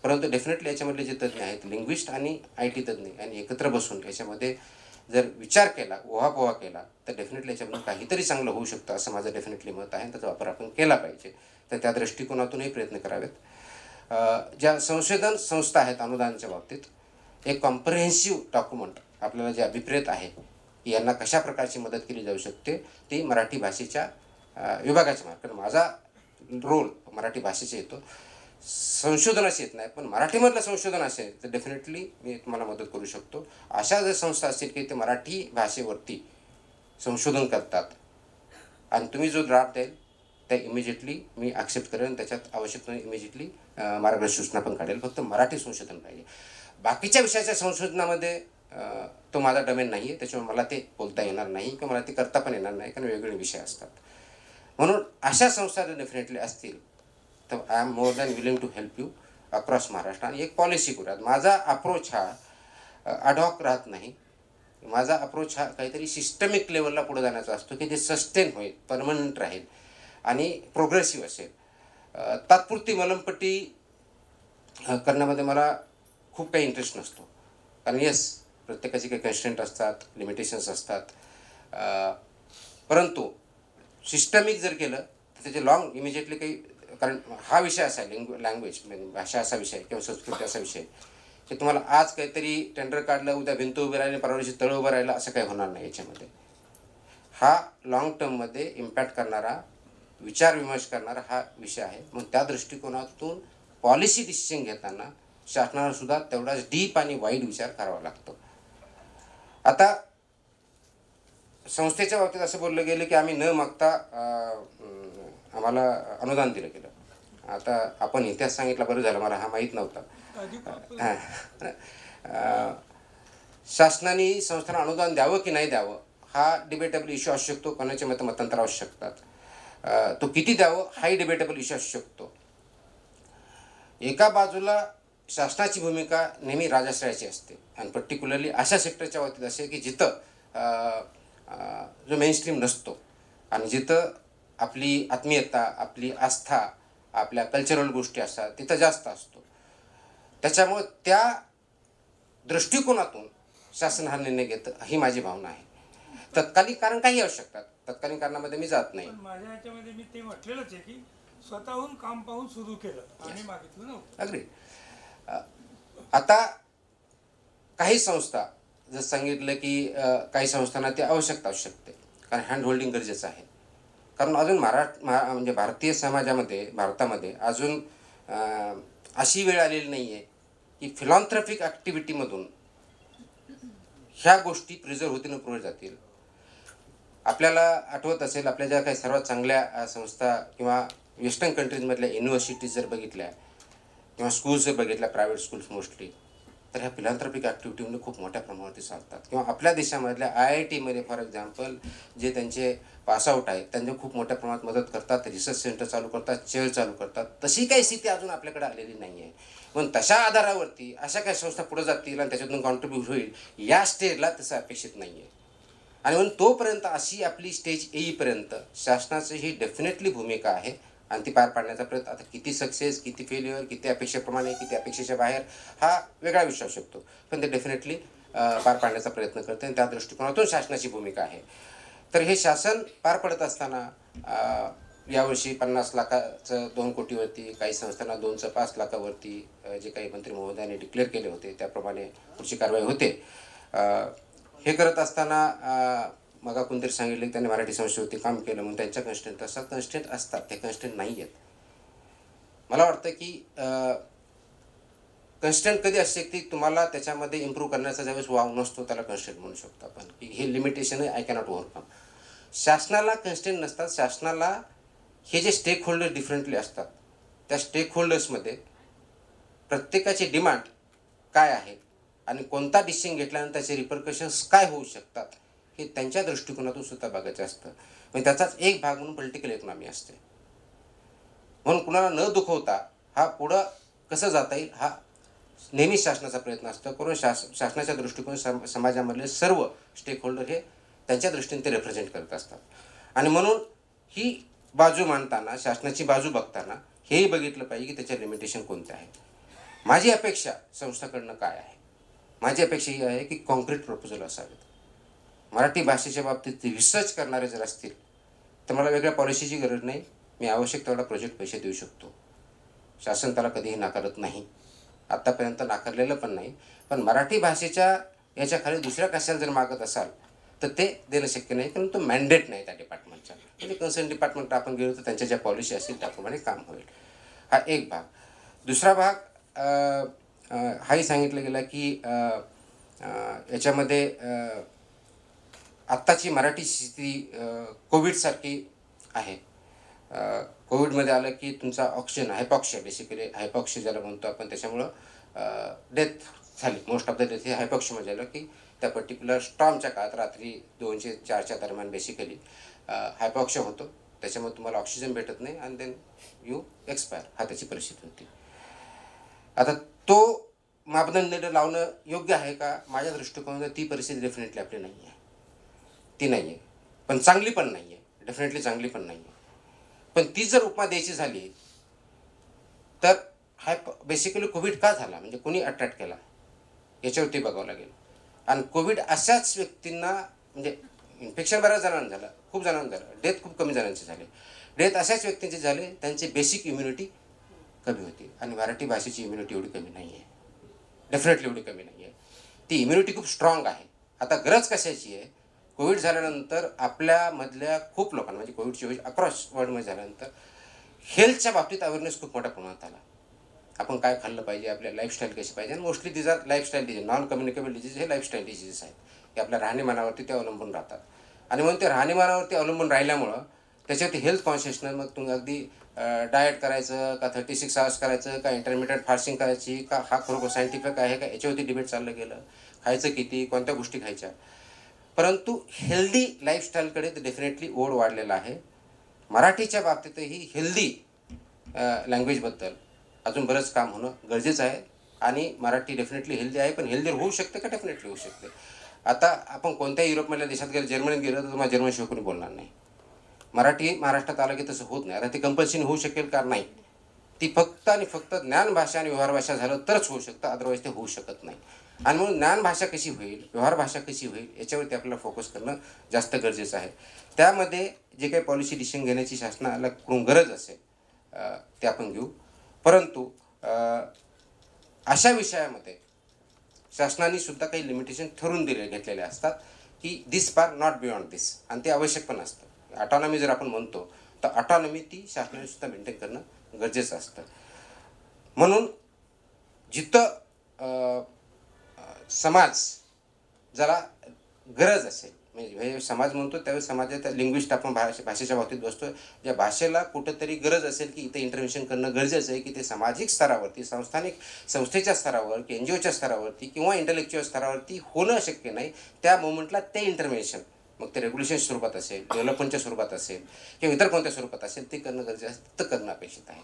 परंतु डेफिनेटली याच्यामधले जे तज्ज्ञ आहेत लिंग्विस्ट आणि IT तज्ज्ञ आणि एकत्र बसून याच्यामध्ये जर विचार केला, ओहापोहा केला तर डेफिनेटली याच्यामधून काहीतरी चांगलं होऊ शकतं असं माझं डेफिनेटली मत आहे. त्याचा वापर आपण केला पाहिजे. तर त्या दृष्टिकोनातूनही प्रयत्न करावेत. ज्या संशोधन संस्था आहेत अनुदानाच्या बाबतीत एक कॉम्प्रिहेन्सिव्ह डॉक्युमेंट आपल्याला जे अभिप्रेत आहे की यांना कशा प्रकारची मदत केली जाऊ शकते ती मराठी भाषेच्या विभागाच्या मार्फत. माझा रोल मराठी भाषेचा येतो, संशोधनाशी येत नाही, पण मराठीमधलं संशोधन असेल तर डेफिनेटली मी तुम्हाला मदत करू शकतो. अशा जर संस्था असतील की ते मराठी भाषेवरती संशोधन करतात आणि तुम्ही जो ड्राफ्ट द्याल त्या इमिजिएटली मी ॲक्सेप्ट करेन, त्याच्यात आवश्यक इमिजिएटली मार्गदर्शक सूचना पण काढेल. फक्त मराठी संशोधन पाहिजे. बाकीच्या विषयाच्या संशोधनामध्ये तो माझा डोमेन नाही आहे, त्याच्यामुळे मला ते बोलता येणार नाही किंवा मला ते करता पण येणार नाही, कारण वेगवेगळे विषय असतात. म्हणून अशा संस्था जर डेफिनेटली असतील तर I am more than willing to help you across Maharashtra. आणि एक पॉलिसी करूयात. माझा अप्रोच हा अडॉक राहत नाही. माझा अप्रोच हा काहीतरी सिस्टमिक लेवलला पुढे जाण्याचा असतो की जे सस्टेन होईल, परमनंट राहील आणि प्रोग्रेसिव्ह असेल. तात्पुरती मलमपट्टी करण्यामध्ये मला खूप काही इंटरेस्ट नसतो. कारण येस प्रत्येकाची काही कन्स्ट्रेंट असतात, लिमिटेशन्स असतात, परंतु सिस्टमिक जर केलं तर त्याचे लॉंग इमिजिएटली काही, कारण हा विषय असा आहे लँग्वेज म्हणजे भाषा असा विषय किंवा संस्कृती असा विषय की तुम्हाला आज काहीतरी टेंडर काढलं, उद्या भिंत उभं राहिली, परवा दिवशी तळं उभं राहिलं, असं काही होणार नाही. याच्यामध्ये हा लॉंग टर्ममध्ये इम्पॅक्ट करणारा, विचार विमर्श करणारा हा विषय आहे. मग त्या दृष्टिकोनातून पॉलिसी डिसिजन घेताना शासनाला सुद्धा तेवढाच डीप आणि वाईड विचार करावा लागतो. आता संस्थेच्या बाबतीत असं बोललं गेलं की आम्ही न मागता आम्हाला अनुदान दिलं गेलं. आता आपण इतिहास सांगितला बरं झालं, मला हा माहीत नव्हता. शासनाने संस्थांना अनुदान द्यावं की नाही द्यावं हा डिबेटेबल इश्यू असू शकतो, कोणाचे मतांतर असू शकतात. तो किती द्यावं हाही डिबेटेबल इश्यू असू शकतो. एका बाजूला शासनाची भूमिका नेहमी राजाश्रयाची असते आणि पर्टिक्युलरली अशा सेक्टरच्या बाबतीत असे की जिथं जो मेनस्ट्रीम नसतो आणि जिथं आपली आत्मीयता, आपली आस्था, आपल्या कल्चरल गोष्टी असतात तिथं जास्त असतो. त्याच्यामुळे त्या दृष्टिकोनातून शासन हा निर्णय घेतं ही माझी भावना आहे. तत्कालीन कारण काही असू शकतात, तत्कालीन कारणामध्ये मी जात नाही. माझ्या ह्याच्यामध्ये मी ते म्हटलेलंच आहे की स्वतःहून काम पाहून सुरू केलं आणि मागितलं नव्हतं. अग्री. आता काही संस्था जसं सांगितलं की काही संस्थांना ते आवश्यकता असू शकते, कारण हँड होल्डिंग गरजेचं आहे. कारण अजून म्हणजे भारतीय समाजामध्ये भारतामध्ये अजून अशी वेळ आलेली नाही आहे की फिलॉन्थ्रॉपिक ॲक्टिव्हिटीमधून ह्या गोष्टी प्रिझर्व होतील आणि पुढे जातील. आपल्याला आठवत असेल, आपल्या ज्या काही सर्वात चांगल्या संस्था किंवा वेस्टर्न कंट्रीजमधल्या युनिव्हर्सिटीज जर बघितल्या किंवा स्कूल्स जर बघितल्या, प्रायव्हेट स्कूल्स मोस्टली, तर ह्या फिलॉन्थ्रॉपिक ॲक्टिव्हिटीमध्ये खूप मोठ्या प्रमाणावरती चालतात. किंवा आपल्या देशामधल्या IITमध्ये फॉर एक्झाम्पल जे त्यांचे पासआउट आहेत त्यांना खूप मोठ्या प्रमाणात मदत करतात, रिसर्च सेंटर चालू करतात, चेअर चालू करतात. तशी काही स्थिती अजून आपल्याकडे आलेली नाही आहे. पण तशा आधारावरती अशा काही संस्था पुढे जातील आणि त्याच्यातून कॉन्ट्रीब्यूट होईल, या स्टेजला तसं अपेक्षित नाही आहे. आणि म्हणून तोपर्यंत अशी आपली स्टेज येईपर्यंत शासनाची ही डेफिनेटली भूमिका आहे आणि ती पार पाडण्याचा प्रयत्न. आता किती सक्सेस, किती फेल्युअर, किती अपेक्षेप्रमाणे, किती अपेक्षेच्या बाहेर, हा वेगळा विषय असू शकतो, पण ते डेफिनेटली पार पाडण्याचा प्रयत्न करते आणि त्या दृष्टिकोनातून शासनाची भूमिका आहे. तर हे शासन पार पडत असताना यावर्षी 50 लाखाचं 2 कोटीवरती, काही संस्थांना 2चं 5 लाखावरती जे काही मंत्री महोदयांनी डिक्लेअर केले होते त्याप्रमाणे पुढची कारवाई होते. हे करत असताना मग कोणतरी सांगितलं की त्यांनी मराठी संस्थेवरती काम केलं म्हणून त्यांच्या कन्स्टेंट असतात. कन्स्टेंट असतात, ते कन्स्टेंट नाही आहेत. मला वाटतं की कन्स्टेंट कधी असते की तुम्हाला त्याच्यामध्ये इम्प्रूव्ह करण्याचा ज्यावेळेस वाव नसतो त्याला कन्स्टेंट म्हणू शकतो आपण, की हे लिमिटेशन आहे, आय कॅनॉट ओव्हरकम. शासनाला कन्स्टेंट नसतात. शासनाला हे जे स्टेक होल्डर्स डिफरंटली असतात, त्या स्टेक होल्डर्समध्ये प्रत्येकाची डिमांड काय आहे आणि कोणता डिसिजन घेतल्यानंतर त्याचे रिपरकशन्स काय होऊ शकतात हे त्यांच्या दृष्टिकोनातून सुद्धा बघायचं असतं. म्हणजे त्याचाच एक भाग म्हणून पॉलिटिकल इकॉनॉमी असते. म्हणून कुणाला न दुखवता हा पुढं कसं जाता येईल हा नेहमीच शासनाचा प्रयत्न असतो. करून शासनाच्या दृष्टिकोन समाजामधले सर्व स्टेक होल्डर हे त्यांच्या दृष्टीने ते रिप्रेझेंट करत असतात. आणि म्हणून ही बाजू मांडताना, शासनाची बाजू बघताना हेही बघितलं पाहिजे की त्याच्या लिमिटेशन कोणते आहेत. माझी अपेक्षा संस्थाकडनं काय आहे? माझी अपेक्षा ही आहे की कॉन्क्रीट प्रपोजल असावेत. मराठी भाषेच्या बाबतीत रिसर्च करणारे जर असतील तर मला वेगळ्या पॉलिसीची गरज नाही. मी आवश्यक तेवढा प्रोजेक्ट पैसे देऊ शकतो. शासन त्याला कधीही नाकारत नाही, आत्तापर्यंत नाकारलेलं पण नाही. पण मराठी भाषेच्या याच्याखाली दुसऱ्या कशाला जर मागत असाल तर ते देणं शक्य नाही, कारण तो मॅन्डेट नाही त्या डिपार्टमेंटचा. म्हणजे कन्सर्न डिपार्टमेंट आपण गेलो तर त्यांच्या ज्या पॉलिसी असतील त्याप्रमाणे काम होईल. हा एक भाग. दुसरा भाग हाही सांगितलं गेलं की याच्यामध्ये आत्ताची मराठी स्थिती कोविडसारखी आहे. कोविडमध्ये आलं की तुमचा ऑक्सिजन, हायपॉक्सिया, बेसिकली हायपॉक्सिया ज्याला म्हणतो आपण, त्याच्यामुळं डेथ झाली. मोस्ट ऑफ द डेथ हे हायपॉक्सियामध्ये झालं की त्या पर्टिक्युलर स्टॉर्मच्या काळात रात्री 2 ते 4च्या दरम्यान बेसिकली हायपॉक्सिया होतो. त्याच्यामुळे तुम्हाला ऑक्सिजन भेटत नाही आणि देन यू एक्सपायर, हा त्याची परिस्थिती होती. आता तो मापदंड लावणं योग्य आहे का? माझ्या दृष्टिकोनातून ती परिस्थिती डेफिनेटली आपली नाही आहे. ती नाही आहे, पण चांगली पण नाही आहे. डेफिनेटली चांगली पण नाही आहे. पण ती जर उपमा द्यायची झाली तर बेसिकली कोविड का झाला, म्हणजे कोणी अट्रॅक्ट केला याच्यावरती बघावं लागेल. आणि कोविड अशाच व्यक्तींना, म्हणजे इन्फेक्शन बऱ्याच जणांना झालं, खूप जणांना झालं, डेथ खूप कमी जणांचे झाले. डेथ अशाच व्यक्तींचे झाले त्यांची बेसिक इम्युनिटी कमी होती. आणि मराठी भाषेची इम्युनिटी एवढी कमी नाही आहे, डेफिनेटली एवढी कमी नाही आहे. ती इम्युनिटी खूप स्ट्रॉंग आहे. आता गरज कशाची आहे? कोविड झाल्यानंतर आपल्यामधल्या खूप लोकांना, म्हणजे कोविडची वेळ अक्रॉस वर्ल्डमध्ये झाल्यानंतर हेल्थच्या बाबतीत अवेअरनेस खूप मोठ्या प्रमाणात आला. आपण काय खाल्लं पाहिजे, आपल्या लाईफस्टाईल कशी पाहिजे. आणि mostly these are lifestyle disease, non communicable disease हे लाईफस्टाईल डिजीजेस आहेत. हे आपल्या राहणीमानावरती ते अवलंबून राहतात. आणि म्हणून ते राहणीमानावरती अवलंबून राहिल्यामुळं त्याच्यावरती हेल्थ कॉन्शियसनेस, मग तुम्ही अगदी डाएट करायचं का 36 आवर्स करायचं का इंटरमिडिएट फास्टिंग करायची का, हा खरोखर सायंटिफिक आहे का, याच्यावरती डिबेट चाललं गेलं. खायचं किती, कोणत्या गोष्टी खायच्या. परंतु हेल्दी लाईफस्टाईलकडे ते डेफिनेटली ओढ वाढलेला आहे. मराठीच्या बाबतीतही हेल्दी लँग्वेजबद्दल अजून बरंच काम होणं गरजेचं आहे. आणि मराठी डेफिनेटली हेल्दी आहे, पण हेल्दी होऊ शकते का? डेफिनेटली होऊ शकते. आता आपण कोणत्याही युरोपमधल्या देशात गेलं, जर्मनीत गेलं तर तुम्हाला जर्मन शिवाय कोणी बोलणार नाही. मराठी महाराष्ट्रात आलं की तसं होत नाही. आता ती कंपल्सरी होऊ शकेल का? नाही. ती फक्त आणि फक्त ज्ञान भाषा आणि व्यवहार भाषा झालं तरच होऊ शकतं, अदरवाईज ते होऊ शकत नाही. आणि म्हणून ज्ञान भाषा कशी होईल, व्यवहार भाषा कशी होईल, याच्यावरती आपल्याला फोकस करणं जास्त गरजेचं आहे. त्यामध्ये जे काही पॉलिसी डिसिजन घेण्याची शासनाला कडून गरज असेल ते आपण घेऊ. परंतु अशा विषयामध्ये शासनाने सुद्धा काही लिमिटेशन ठरवून घेतलेले असतात की दिस पार नॉट बियॉन्ड दिस, आणि ते आवश्यक पण असतं. ऑटॉनॉमी जर आपण म्हणतो तर ऑटॉनॉमी ती शासनाने सुद्धा मेंटेन करणं गरजेचं असतं. म्हणून जिथं समाज ज्याला गरज असेल, म्हणजे हे समाज म्हणतो त्यावेळेस समाजात लिंग्विस्ट आपण भाषेच्या बाबतीत बसतो, ज्या भाषेला कुठंतरी गरज असेल की इथे इंटरव्हेन्शन करणं गरजेचं आहे, की ते सामाजिक स्तरावरती, संस्थेच्या स्तरावर की NGOच्या स्तरावरती किंवा इंटेलेक्च्युअल स्तरावरती होणं शक्य नाही, त्या मोमेंटला ते इंटरव्हेन्शन, मग ते रेग्युलेशन स्वरूपात असेल, डेव्हलपमेंटच्या स्वरूपात असेल किंवा इतर कोणत्या स्वरूपात असेल, ते करणं गरजेचं असतं, तर करणं अपेक्षित आहे.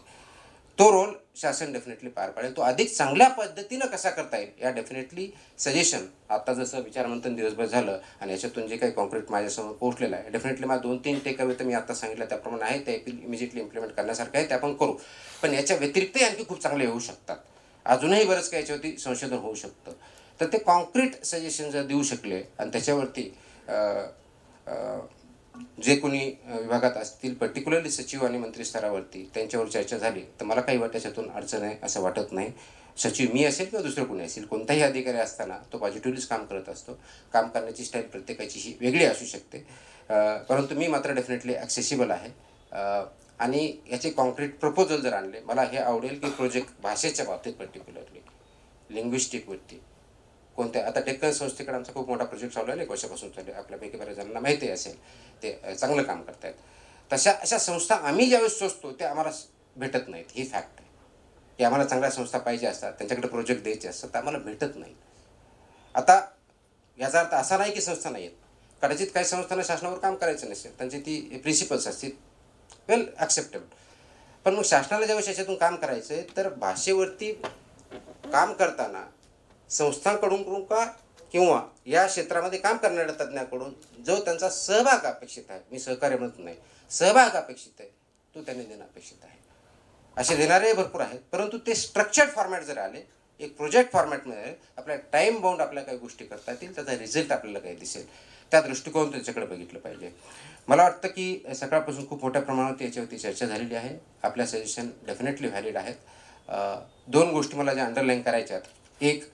तो रोल शासन डेफिनेटली पार पाडेल. तो अधिक चांगल्या पद्धतीनं कसा करता येईल या डेफिनेटली सजेशन, आता जसं विचारमंथन दिवसभर झालं आणि याच्यातून जे काही कॉन्क्रीट माझ्यासमोर पोहोचलेलं आहे, डेफिनेटली मला 2-3 टेकअवे तर मी आता सांगितलं त्याप्रमाणे आहे, ते इमिजिएटली इम्प्लिमेंट करण्यासारखं आहे, ते आपण करू. पण याच्या व्यतिरिक्तही आणखी खूप चांगले होऊ शकतात. अजूनही बरंच काही याच्यावरती संशोधन होऊ शकतं. तर ते कॉन्क्रीट सजेशन जर देऊ शकले आणि त्याच्यावरती जे कोणी विभागात असतील, पर्टिक्युलरली सचिव आणि मंत्री स्तरावरती त्यांच्यावर चर्चा झाली तर मला काही त्याच्यातून अडचण आहे असं वाटत नाही. सचिव मी असेल किंवा दुसरं कोणी असेल, कोणताही अधिकारी असताना तो पॉझिटिव्हलीच काम करत असतो. काम करण्याची स्टाईल प्रत्येकाची ही वेगळी असू शकते, परंतु मी मात्र डेफिनेटली ॲक्सेसिबल आहे. आणि याचे कॉन्क्रीट प्रपोजल जर आणले, मला हे आवडेल की प्रोजेक्ट भाषेच्या बाबतीत पर्टिक्युलरली लिंग्विस्टिकवरती कोणत्या, आता डेक्कन संस्थेकडे आमचा खूप मोठा प्रोजेक्ट चालू आहे, 1 वर्षापासून चालू आहे, आपल्यापैकी बऱ्याच जणांना माहिती असेल, ते चांगलं काम करत आहेत. अशा संस्था आम्ही ज्यावेळेस सोचतो ते आम्हाला भेटत नाहीत, ही फॅक्ट आहे की आम्हाला चांगल्या संस्था पाहिजे असतात, त्यांच्याकडे प्रोजेक्ट द्यायचे असतात, तर आम्हाला भेटत नाही. आता याचा अर्थ असा नाही की संस्था नाही आहेत, कदाचित काही संस्थांना शासनावर काम करायचं नसेल, त्यांची ती प्रिन्सिपल्स असतील, वेल ॲक्सेप्टेबल. पण मग शासनाला ज्यावेळेस याच्यातून काम करायचं आहे तर भाषेवरती काम करताना संस्थांकडून का किंवा या क्षेत्रामध्ये काम करणाऱ्या तज्ज्ञाकडून जो त्यांचा सहभाग अपेक्षित आहे, मी सहकार्य म्हणत नाही, सहभाग अपेक्षित आहे, तो त्यांनी देणं अपेक्षित आहे. असे देणारे भरपूर आहेत, परंतु ते स्ट्रक्चर्ड फॉर्मॅट जर आले, एक प्रोजेक्ट फॉर्मॅटमध्ये आपल्या टाईम बाउंड आपल्या काही गोष्टी करता येतील, त्याचा रिझल्ट आपल्याला काही दिसेल, त्या दृष्टिकोन त्याच्याकडे बघितलं पाहिजे. मला वाटतं की सकाळपासून खूप मोठ्या प्रमाणात याच्यावरती चर्चा झालेली आहे. आपल्या सजेशन डेफिनेटली व्हॅलिड आहेत. 2 गोष्टी मला ज्या अंडरलाईन करायच्या आहेत. एक,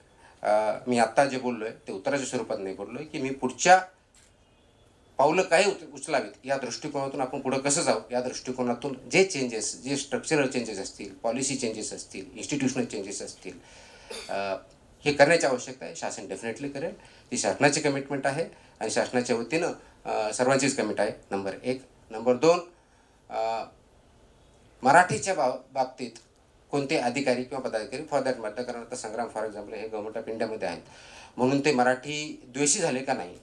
मी आत्ता जे बोललो आहे ते उत्तराच्या स्वरूपात नाही बोललो आहे, की मी पुढच्या पावलं काय उचलावीत या दृष्टिकोनातून आपण पुढं कसं जाऊ या दृष्टिकोनातून जे चेंजेस, जे स्ट्रक्चरल चेंजेस असतील, पॉलिसी चेंजेस असतील, इन्स्टिट्यूशनल चेंजेस असतील, हे करण्याची आवश्यकता आहे. शासन डेफिनेटली करेल, ती शासनाची कमिटमेंट आहे आणि शासनाच्या वतीनं सर्वांचीच कमिट आहे, नंबर 1. नंबर 2, मराठीच्या बाबतीत कोणते अधिकारी किंवा पदाधिकारी, फॉर दॅट मॅटर, कारण आता संग्राम फॉर एक्झाम्पल हे गव्हर्नमेंट ऑफ इंडियामध्ये आहेत, म्हणून ते मराठी द्वेषी झाले का नाही,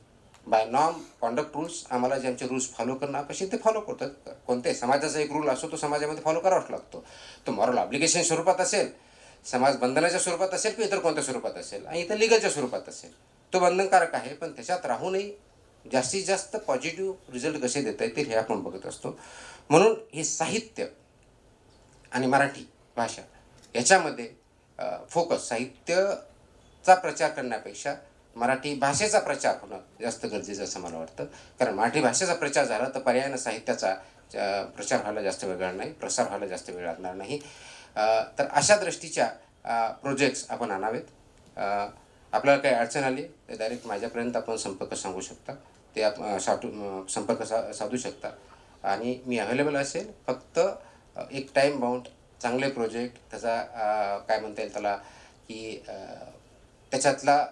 बाय नॉर्म कॉन्डक्ट रूल्स, आम्हाला जे आमचे रूल्स फॉलो करणं अपेक्षित ते फॉलो करतात. कोणत्याही समाजाचा एक रूल असतो, तो समाजामध्ये फॉलो करावाच लागतो. तो मॉरल ऑब्लिगेशन स्वरूपात असेल, समाज बंधनाच्या स्वरूपात असेल किंवा इतर कोणत्या स्वरूपात असेल, आणि इतर लिगलच्या स्वरूपात असेल, तो बंधनकारक आहे. पण त्याच्यात राहूनही जास्तीत जास्त पॉझिटिव्ह रिझल्ट कसे देता येतील हे आपण बघत असतो. म्हणून हे साहित्य आणि मराठी भाषा याच्यामध्ये फोकस, साहित्याचा प्रचार करण्यापेक्षा मराठी भाषेचा प्रचार होणं जास्त गरजेचं असं मला वाटतं. कारण मराठी भाषेचा प्रचार झाला तर पर्यायानं साहित्याचा प्रचार व्हायला जास्त वेळ लागणार नाही, प्रसार व्हायला जास्त वेळ लागणार नाही. तर अशा दृष्टीच्या प्रोजेक्ट्स आपण आणावेत. आपल्याला काही अडचण आली तर डायरेक्ट माझ्यापर्यंत आपण संपर्क सांगू शकता, ते संपर्क साधू शकता आणि मी अवेलेबल असेल. फक्त एक टाईम बाउंड चांगले प्रोजेक्ट, त्याचा काय म्हणता येईल त्याला, की त्याच्यातला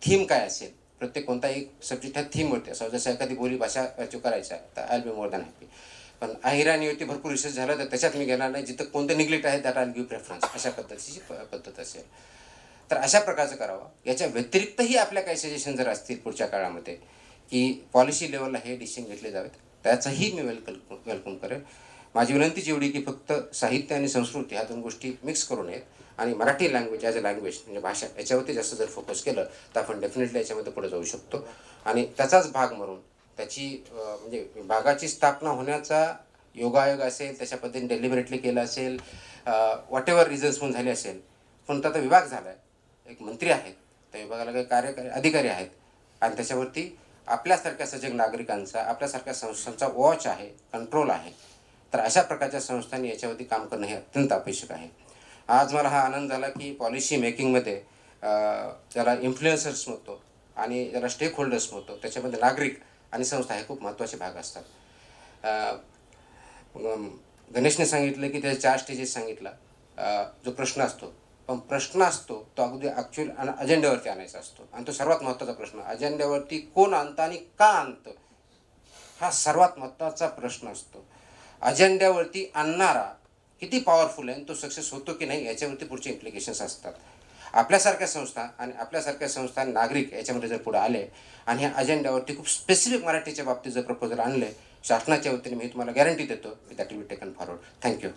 थीम काय असेल, प्रत्येक कोणताही सब्जेक्ट ह्या थीमवरती असावं. जसं एखादी बोली भाषा करायचं आहे तर I will be more than happy. पण अहिराणीवरती भरपूर रिसर्च झाला तर त्याच्यात मी घेणार नाही, जिथं कोणतं निग्लेक्ट आहे दॅट आय गिव्ह प्रेफरन्स, अशा पद्धतीची पद्धत असेल. तर अशा प्रकारचं करावं. याच्या व्यतिरिक्तही आपल्या काही सजेशन जर असतील पुढच्या काळामध्ये की पॉलिसी लेवलला हे डिसिजन घेतले जावेत, त्याचंही मी वेलकम करेन. माझी विनंतीच एवढी की फक्त साहित्य आणि संस्कृती ह्या 2 गोष्टी मिक्स करू नयेत आणि Marathi language as a language म्हणजे भाषा याच्यावरती जास्त जर फोकस केलं तर आपण डेफिनेटली याच्यामध्ये पुढे जाऊ शकतो. आणि त्याचाच भाग म्हणून त्याची म्हणजे विभागाची स्थापना होण्याचा योगायोग असेल, त्याच्या पद्धतीने डेलिबरेटली केलं असेल, व्हॉट एव्हर रिझन्स म्हणून झाले असेल, पण आता विभाग झाला आहे, एक मंत्री आहेत, त्या विभागाला काही कार्यकारी अधिकारी आहेत आणि त्याच्यावरती आपल्यासारख्या सजग नागरिकांचा, आपल्यासारख्या संस्थांचा वॉच आहे, कंट्रोल आहे. तर अशा प्रकारच्या संस्थांनी याच्यावरती काम करणं हे अत्यंत आवश्यक आहे. आज मला हा आनंद झाला की पॉलिसी मेकिंगमध्ये ज्याला इन्फ्लुएन्सर्स म्हणतो आणि ज्याला स्टेक होल्डर्स म्हणतो, त्याच्यामध्ये नागरिक आणि संस्था हे खूप महत्त्वाचे भाग असतात. गणेशने सांगितलं की त्याचे 4 स्टेजेस सांगितला. जो प्रश्न असतो, पण प्रश्न असतो तो अगदी ॲक्च्युअल आणि अजेंड्यावरती आणायचा असतो. आणि तो सर्वात महत्त्वाचा प्रश्न, अजेंड्यावरती कोण आणतं आणि का आणतं, हा सर्वात महत्त्वाचा प्रश्न असतो. अजेंड्यावरती आणणारा किती पॉवरफुल आहे आणि तो सक्सेस होतो की नाही याच्यावरती पुढचे इम्प्लिकेशन्स असतात. आपल्यासारख्या संस्था आणि आपल्यासारख्या संस्था नागरिक याच्यामध्ये जर पुढे आले आणि ह्या अजेंड्यावरती खूप स्पेसिफिक मराठीच्या बाबतीत जर प्रपोजल आणले शासनाच्या वतीने, मी तुम्हाला गॅरंटी देतो की that will be taken forward. Thank you.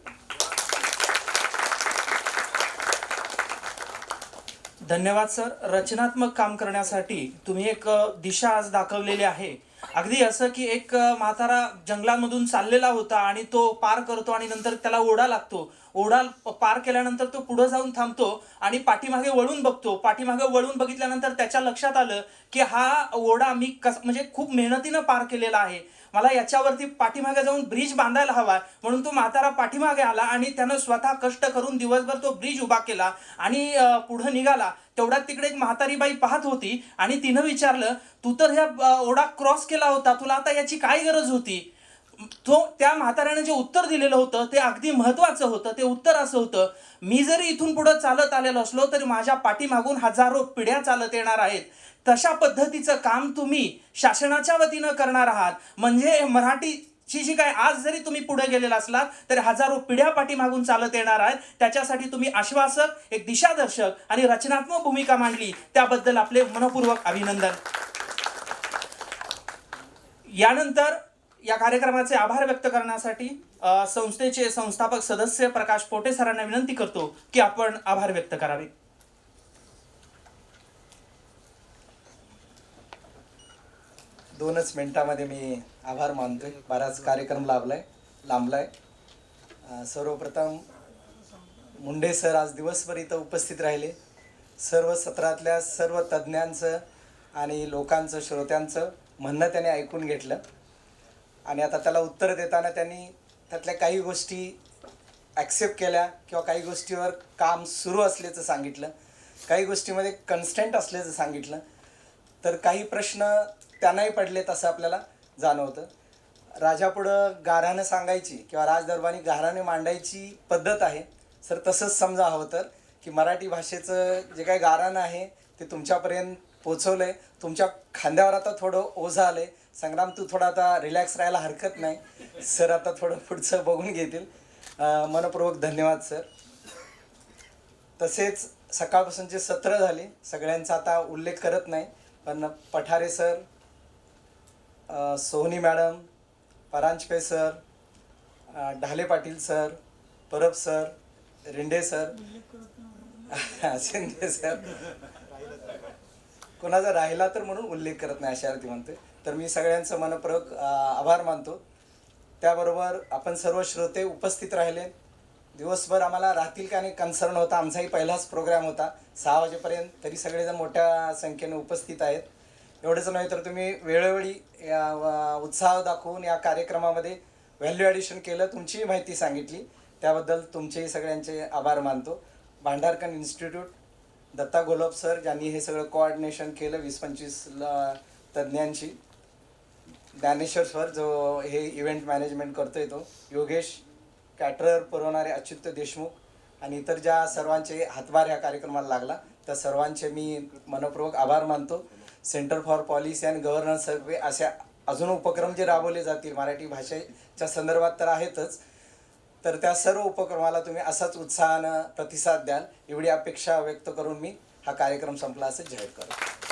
धन्यवाद सर. रचनात्मक काम करण्यासाठी तुम्ही एक दिशा आज दाखवलेली आहे. अगदी असं की एक म्हातारा जंगलामधून चाललेला होता आणि तो पार करतो आणि नंतर त्याला ओढा लागतो. ओढा पार केल्यानंतर तो पुढे जाऊन थांबतो आणि पाठीमागे वळून बघतो. पाठीमागे वळून बघितल्यानंतर त्याच्या लक्षात आलं की हा ओढा मी म्हणजे खूप मेहनतीनं पार केलेला आहे, मला याच्यावरती पाठीमागे जाऊन ब्रिज बांधायला हवा. म्हणून तो म्हातारा पाठीमागे आला आणि त्यानं स्वतः कष्ट करून दिवसभर तो ब्रिज उभा केला आणि पुढे निघाला. तेवढ्यात तिकडे एक म्हातारी बाई पाहत होती आणि तिनं विचारलं, तू तर ह्या ओढा क्रॉस केला होता, तुला आता याची काय गरज होती. त्या म्हाताऱ्याने जे उत्तर दिलेलं होतं ते अगदी महत्त्वाचं होतं. ते उत्तर असं होतं, मी जरी इथून पुढे चालत आलेलो असलो तरी माझ्या पाठीमागून हजारो पिढ्या चालत येणार आहेत. तशा पद्धतीचं काम तुम्ही शासनाच्या वतीनं करणार आहात. म्हणजे मराठीची जी काय आज जरी तुम्ही पुढे गेलेला असलात तरी हजारो पिढ्या पाठीमागून चालत येणार आहेत. त्याच्यासाठी तुम्ही आश्वासक, एक दिशादर्शक आणि रचनात्मक भूमिका मांडली, त्याबद्दल आपले मनपूर्वक अभिनंदन. यानंतर या कार्यक्रमाचे आभार व्यक्त करण्यासाठी संस्थेचे संस्थापक सदस्य प्रकाश पोटे सरांना विनंती करतो की आपण आभार व्यक्त करावे. दोनच मिनिटामध्ये मी आभार मानतोय. बराच कार्यक्रम लांबलाय. सर्वप्रथम मुंडे सर आज दिवसभर इथं उपस्थित राहिले. सर्व सत्रातल्या सर्व तज्ज्ञांचं आणि लोकांचं, श्रोत्यांचं म्हणणं त्याने ऐकून घेतलं आणि आता त्याला उत्तर देताना त्यांनी त्यातल्या काही गोष्टी ॲक्सेप्ट केल्या किंवा काही गोष्टीवर काम सुरू असल्याचं सांगितलं, काही गोष्टीमध्ये कन्स्टंट असल्याचं सांगितलं. तर काही प्रश्न त्यांनाही पडलेत असं आपल्याला जाणवतं. राजापुढं गाऱ्हाणं सांगायची किंवा राजदरबारी गाऱ्हाणे मांडायची पद्धत आहे. सर तसंच समजा हवं तर की मराठी भाषेचं जे काही गाऱ्हाणं आहे ते तुमच्यापर्यंत पोचवलं आहे. तुमच्या खांद्यावर आता थोडं ओझं आलं आहे. संग्राम, तू थोडा आता रिलॅक्स राहायला हरकत नाही. सर आता थोडं पुढचं बघून घेतील. मनपूर्वक धन्यवाद सर. तसेच सकाळपासूनचे सत्र झाले, सगळ्यांचा आता उल्लेख करत नाही, पण Pathare sir, Sohani madam, Paranjpe sir, Dhale Patil sir, Parab sir, Rinde sir, Shinde sir, कोणाचा राहिला तर म्हणून उल्लेख करत नाही अशा अर्थी म्हणते. तर मी सगळ्यांचं मनपूर्वक आभार मानतो. त्याबरोबर आपण सर्व श्रोते उपस्थित राहिले. दिवसभर आम्हाला राहतील का नाही कन्सर्न होता. आमचाही पहिलाच प्रोग्राम होता 6 वाजेपर्यंत, तरी सगळेजण मोठ्या संख्येने उपस्थित आहेत. एवढंच नव्हे तर तुम्ही वेळोवेळी उत्साह दाखवून या कार्यक्रमामध्ये व्हॅल्यू ॲडिशन केलं, तुमचीही माहिती सांगितली, त्याबद्दल तुमचेही सगळ्यांचे आभार मानतो. भांडारकर इन्स्टिट्यूट, दत्ता गोलब सर ज्यांनी हे सगळं कोऑर्डिनेशन केलं 20-25 तज्ज्ञांची, ज्ञानेश्वर सर जो हे इव्हेंट मॅनेजमेंट करतोय तो, योगेश, कॅटरर पुरवणारे अच्युत देशमुख आणि इतर ज्या सर्वांचे हातभार ह्या कार्यक्रमाला लागला त्या सर्वांचे मी मनपूर्वक आभार मानतो. Centre for policy and governance सर्वे अशा अजून उपक्रम जे राबवले जातील मराठी भाषेच्या संदर्भात तर आहेतच, तर त्या सर्व उपक्रमाला तुम्ही असाच उत्साहानं प्रतिसाद द्याल एवढी अपेक्षा व्यक्त करून मी हा कार्यक्रम संपला असं जाहीर करतो.